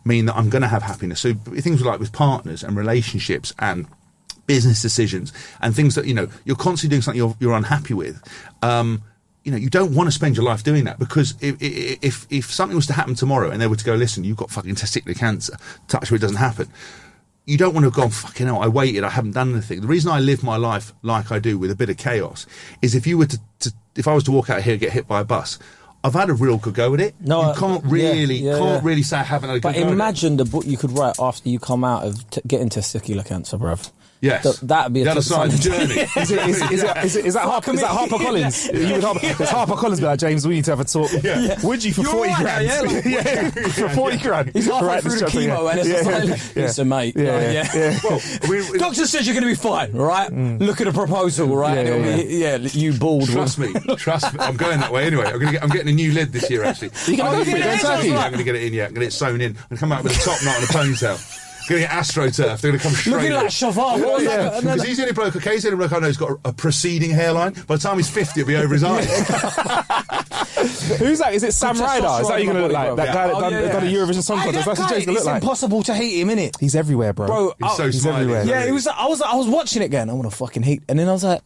mean that I'm going to have happiness. So things like with partners and relationships and business decisions and things that, you're constantly doing something you're unhappy with. You don't want to spend your life doing that, because if something was to happen tomorrow and they were to go, listen, you've got fucking testicular cancer, touch wood, it doesn't happen. You don't want to go, fucking hell, I waited, I haven't done anything. The reason I live my life like I do with a bit of chaos is if I was to walk out here and get hit by a bus, I've had a real good go at it. No, you can't really say I haven't had a good go. But imagine the book you could write after you come out of getting testicular cancer, bruv. Yes, that'd be a the other side of the journey. Is that Harper Collins? Does Harper Collins be like, James, we need to have a talk? Yeah. Would you for 40 grand? For 40 grand. He's halfway through the chemo and it's like, listen, mate. Well, doctor says you're going to be fine, right? Look at the proposal, right? You bald. Trust me. I'm going that way anyway. I'm getting a new lid this year, actually. You're going to get Turkey? I'm going to get it in, I'm going to get it sewn in. I'm going to come out with a top knot and a ponytail. Going to get AstroTurf. They're going to come straight. Looking like Chaval. Because he's the only bloke. Okay, he's the only bloke I know who's got a preceding hairline. By the time he's 50, it'll be over his eyes. Who's that? Is it Sam Ryder? Is that you going to look like? That guy that done a Eurovision Song Contest. That's what James going to look like. It's impossible to hate him, innit? He's everywhere, bro. He's everywhere. Yeah, he was. I was watching it going, I want to fucking hate. And then I was like,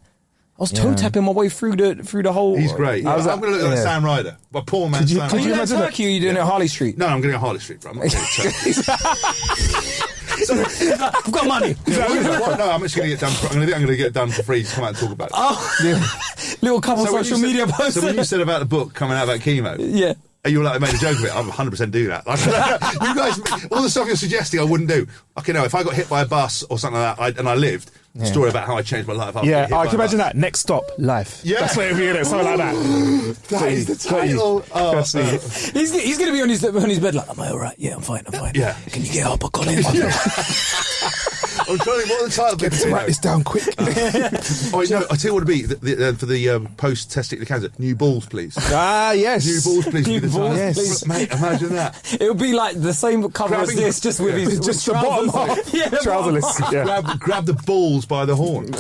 I was toe tapping my way through the whole. He's great. I'm going to look like Sam Ryder. But poor man. Sam Ryder. Are you in Turkey or are you doing it at Harley Street? No, I'm going to go Harley Street, bro. I'm not going to Turkey. I've got money. No, I'm just going to get done. I'm going to get it done for free. Just come out and talk about it. Oh, little couple social media posts. So when you said about the book coming out about chemo, yeah. You were like, I made a joke of it. I'm 100% do that. Like, you guys, all the stuff you're suggesting, I wouldn't do. Okay, no, if I got hit by a bus or something like that, and I lived, the story about how I changed my life. I can imagine that. Next stop, life. Yeah. That's what it'd be, something like that. That is the title. He's going to be on his bed like, am I all right? Yeah, I'm fine. Yeah. Can you get Harper Collins? I'm trying to think what the title Get to write this down quick. I tell you what it'd be for the post-testicular cancer. New balls, please. Yes. New balls, please. New balls, please. Mate, imagine that. It would be like the same cover as this, just with his just the bottom half. Trouserless. Yeah. Grab the balls by the horn.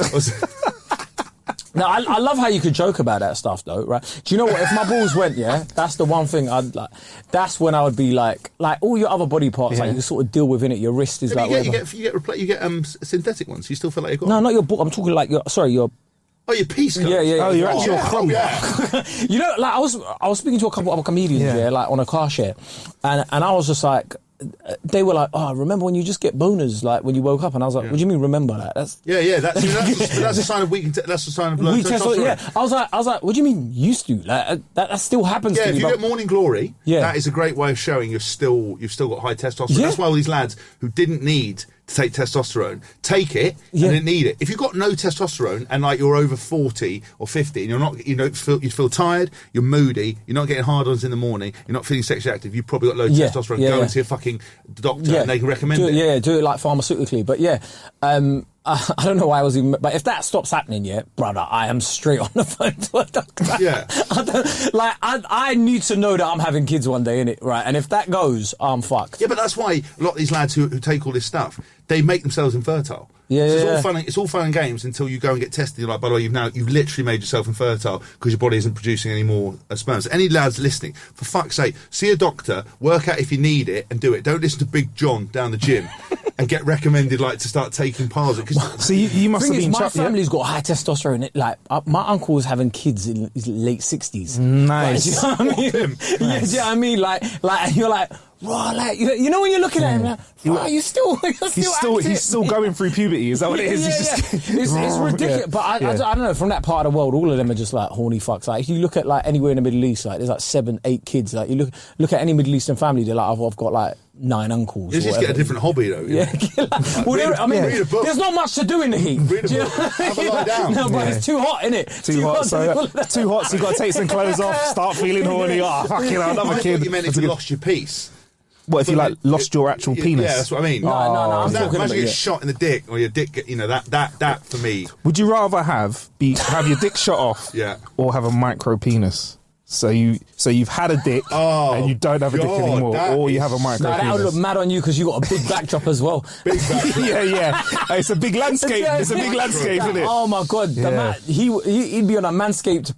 Now, I love how you could joke about that stuff, though, right? Do you know what? If my balls went, that's the one thing I'd like. That's when I would be like all your other body parts, like you can sort of deal with in it. Your wrist is you get synthetic ones. You still feel like you got no, not your ball. I'm talking like your your piece coat. Yeah. Oh, you're actually crumb. You know, like I was speaking to a couple of other comedians, like on a car share, and I was just like. They were like, "Oh, remember when you just get boners like when you woke up?" And I was like, "What do you mean remember that?" That's that's a sign of weak. That's a sign of low testosterone. Yeah, I was like, "What do you mean used to?" Like that still happens. Yeah, to if me, you get morning glory, that is a great way of showing you've still got high testosterone. Yeah. That's why all these lads who didn't need to take testosterone take it and didn't need it. If you've got no testosterone and like you're over 40 or 50 and you feel tired, you're moody, you're not getting hard-ons in the morning, you're not feeling sexually active, you've probably got low testosterone. Go and see a fucking doctor and they can recommend it. Yeah, do it like pharmaceutically. But I don't know why I was even... But if that stops happening, brother, I am straight on the phone to a doctor. Yeah. I need to know that I'm having kids one day, innit? Right? And if that goes, I'm fucked. Yeah, but that's why a lot of these lads who take all this stuff, they make themselves infertile. Yeah, It's all fun and games until you go and get tested. You're like, by the way, you've literally made yourself infertile because your body isn't producing any more sperm. So any lads listening, for fuck's sake, see a doctor, work out if you need it, and do it. Don't listen to Big John down the gym and get recommended to start taking piles. So you must have been. My family's got high testosterone. Like my uncle was having kids in his late 60s. Nice. Like, do you know what I mean? Nice. Yeah, do you know what I mean? Like you're like. Raw, like you know when you're looking at him, like, he's still going through puberty. Is that what it is? It's ridiculous. But I don't know. From that part of the world, all of them are just like horny fucks. Like if you look at like anywhere in the Middle East, like there's like 7-8 kids. Like you look at any Middle Eastern family, they're like I've got like 9 uncles. You just get a different hobby though. There's not much to do in the heat. Read a book. Have a lie down. No, but it's too hot, isn't it? Too hot. So you've got to take some clothes off, start feeling horny. Oh, fucking hell, another kid. I thought you meant if you lost your piece. What if you lost your actual penis? Yeah, that's what I mean. No, I'm talking imagine about getting shot in the dick or your dick. That for me. Would you rather have your dick shot off, or have a micro penis? So you've had a dick and you don't have a dick anymore, or you have a micro penis. That would look mad on you because you got a big backdrop as well. Big backdrop. Yeah. It's a big landscape. It's a big landscape, isn't it? Oh my god, he'd be on a Manscaped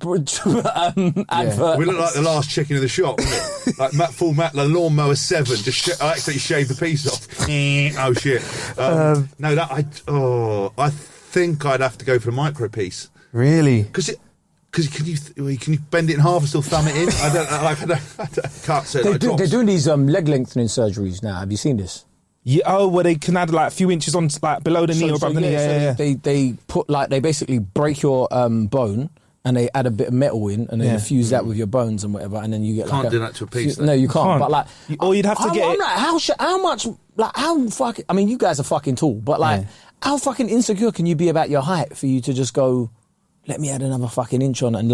advert. We look like the last chicken in the shop, wouldn't it? Like the lawnmower 7. Just I accidentally shaved the piece off. Oh shit. I think I'd have to go for the micro piece. Really? Because can you bend it in half and still thumb it in? I can't say it. They're doing these leg lengthening surgeries now. Have you seen this? Yeah. Oh, where they can add like a few inches on like below the knee or above the knee. They put they basically break your bone and they add a bit of metal in, and then fuse that with your bones and whatever, and then you get can't do that to a piece. No, you can't. But like, or you'd have to get. I'm like, how much? Like, how fucking? I mean, you guys are fucking tall, but like, how fucking insecure can you be about your height for you to just go? Let me add another fucking inch on, and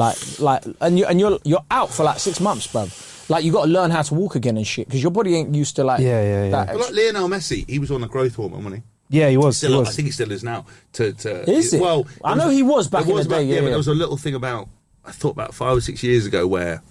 and you're out for like 6 months, bruv. Like, you got to learn how to walk again and shit because your body ain't used to like. Yeah. But like Lionel Messi, he was on the growth hormone, wasn't he? Yeah, he was. I think he still is now. Is it? Well, I know he was back in the day. But there was a little thing about, I thought about 5 or 6 years ago where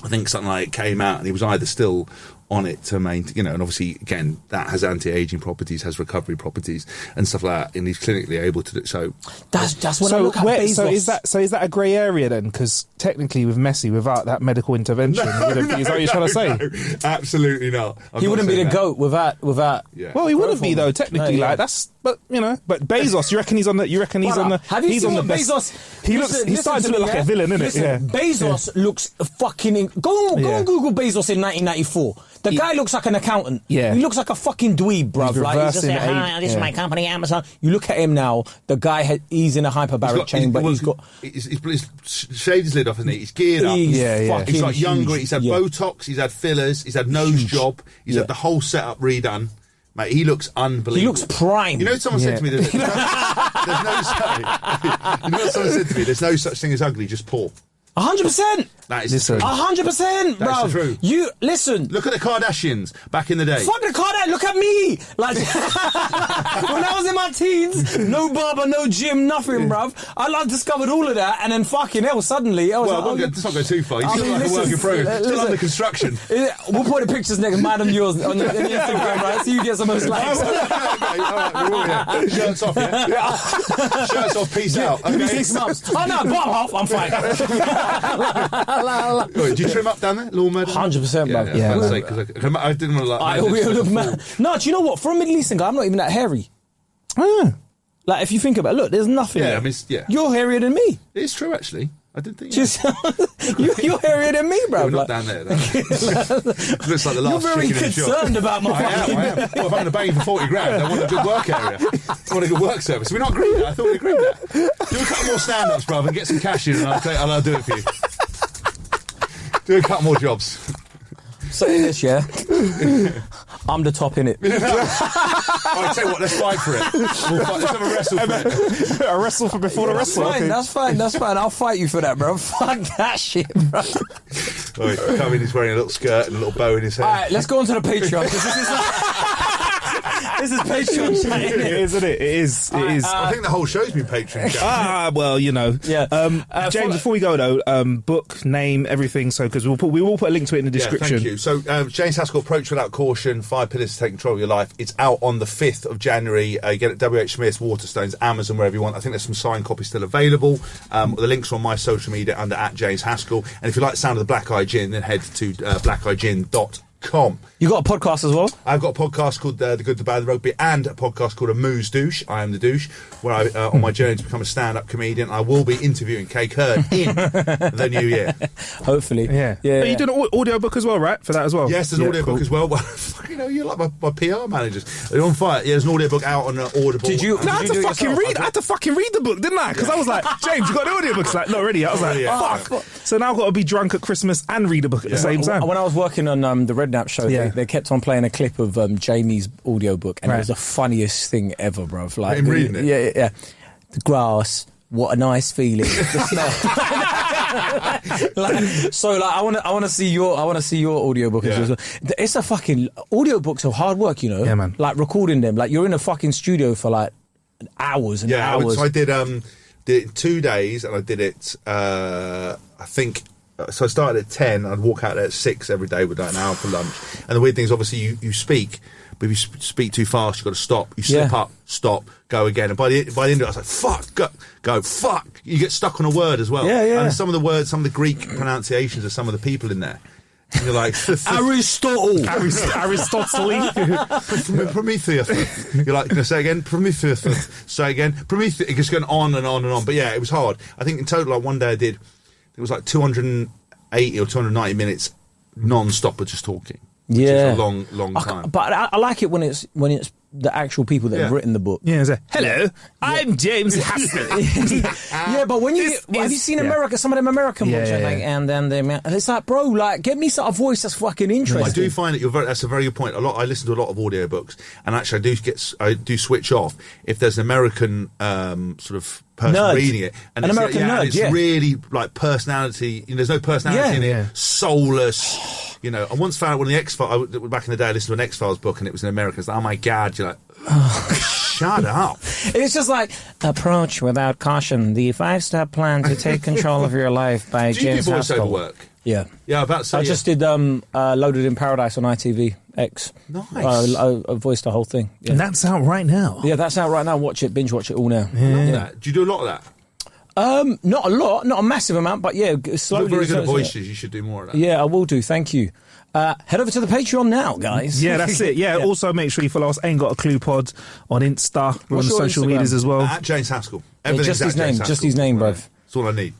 I think something like it came out and he was either still on it to maintain, and obviously, again, that has anti-aging properties, has recovery properties and stuff like that, and he's clinically able to do it. So that's when I look at Bezos. So is that a grey area then? Because technically with Messi, without that medical intervention, is that what you're trying to say? No, absolutely not. He wouldn't be the GOAT without. Yeah. Well, he wouldn't be though, technically. No, like that's, but Bezos, you reckon he's on the? You reckon he's on the? Have you he's seen on the best. Bezos? He's starting to look like a villain, isn't it? Yeah. Bezos looks fucking. Go on Google Bezos in 1994. The guy looks like an accountant. Yeah. He looks like a fucking dweeb, bruv. He's just saying, hi, this is my company, Amazon. You look at him now, the guy, he's in a hyperbaric chain, but he's got... He's shaved his lid off, isn't he? He's geared up. He's like younger. He's had Botox, he's had fillers, he's had nose job, he's had the whole setup redone. Mate, he looks unbelievable. He looks prime. You know, someone said to me, there's no such thing as ugly, just poor. 100%. That is 100%, bro. True. You listen. Look at the Kardashians back in the day. Fuck the Kardashians. Look at me. Like when I was in my teens, no barber, no gym, nothing, bruv. I discovered all of that, and then fucking hell, suddenly I was let's not go too far. You still like a work in progress. Still under construction. We'll put the pictures next, Madam yours on Instagram, right? So you get some most likes. Shirts off, yeah. Shirts off. Peace out. Okay. 6 months. Oh no, bottom half. I'm fine. Wait, do you trim up down there, lawnmower? 100%, bro. Yeah. I didn't want to look mad. No, do you know what? For a Middle Eastern guy, I'm not even that hairy. Like, if you think about it, look, there's nothing. Yeah, there. You're hairier than me. It's true, actually. I didn't think. You're hairier than me, bro. We're not down there. Looks like the last. You're very concerned about my. I am. Well, if I'm going to bang for 40 grand, I want a good work area. I want a good work service. We're not agreed there. I thought we agreed there. Do a couple more stand-ups, brother, and get some cash in, and I'll do it for you. Do a couple more jobs. Saying this, yeah. I'm the top in it. I'll tell you what, let's fight for it. Let's have a wrestle for it. A wrestle for before the wrestle. That's fine. I'll fight you for that, bro. Fuck that shit, bro. Come in, he's wearing a little skirt and a little bow in his hair. All right, let's go on to the Patreon. This is Patreon chat, isn't it? It is. I think the whole show's been Patreon chat. Well, Yeah. James, before we go though, book, name, everything. So because we will put a link to it in the description. Thank you. So James Haskell, Approach Without Caution: 5 Pillars to Take Control of Your Life. It's out on the 5th of January. You get it at WH Smith's, Waterstones, Amazon, wherever you want. I think there's some signed copies still available. The links are on my social media under @James Haskell. And if you like the sound of the Black Eye Gin, then head to blackeyegin.com. You got a podcast as well? I've got a podcast called The Good, the Bad, the Rugby, and a podcast called A Moose Douche. I am the douche, where I, on my journey to become a stand-up comedian, I will be interviewing Kay Hearn in the new year. Hopefully. Yeah. Are you doing an audio book as well, right? For that as well? Yes, there's an audio book as well. You're like my PR managers. They're on fire. Yeah, there's an audio book out on Audible. I had to fucking read the book, didn't I? Because I was like, James, you got an audio book? It's like, not already. I was like, fuck. So now I've got to be drunk at Christmas and read a book at the same time. When I was working on the Redknapp show, they kept on playing a clip of Jamie's audiobook, and it was the funniest thing ever, bruv. Like, him reading it? Yeah. The grass, what a nice feeling. The smell. I want to see your audiobook. Yeah. It's a fucking audiobooks are hard work, you know. Yeah, man. Like recording them, like you're in a fucking studio for like hours and hours. So I did it in 2 days, and I did it. I think. So I started at 10. I'd walk out there at 6 every day with like an hour for lunch. And the weird thing is, obviously, you speak, but if you speak too fast, you've got to stop. You slip up, stop, go again. And by the end of it, I was like, fuck, go, fuck. You get stuck on a word as well. Yeah. And some of the words, some of the Greek pronunciations of some of the people in there. And you're like... Aristotle. Prometheus. You're like, can I say again? Prometheus. Say again. Prometheus. It's just going on and on and on. But yeah, it was hard. I think in total, like one day I did... It was like 280 or 290 minutes non-stop of just talking. which is a long time. But I like it when it's the actual people that have written the book. Yeah, hello, I'm James Haskell. Yeah, but when have you seen America? Some of them American books, and then it's like, bro, like, get me a voice that's fucking interesting. I do find that that's a very good point. I listen to a lot of audiobooks, and actually I do switch off if there's an American sort of person reading it, and an American nerd. It's really like personality. There's no personality in it. Soulless. I once found out when the X-Files, back in the day, I listened to an X-Files book and it was an American. It's like, oh my God, you're like, shut up. It's just like, approach without caution, the 5-step plan to take control of your life by James Haskell. Do you do voiceover work? Yeah. Yeah, about to say, I just did Loaded in Paradise on ITV-X. Nice. I voiced the whole thing. Yeah. And that's out right now. Yeah, that's out right now. binge watch it all now. I love that. Do you do a lot of that? Not a lot, not a massive amount, but yeah, slowly. You're very good at voices. You should do more of that. Yeah, I will do. Thank you. Head over to the Patreon now, guys. Yeah, that's it. Yeah, also make sure you follow us. Ain't Got a Clue Pod on Insta. We're on the social medias as well. At James Haskell. Just his name, bruv. That's all I need.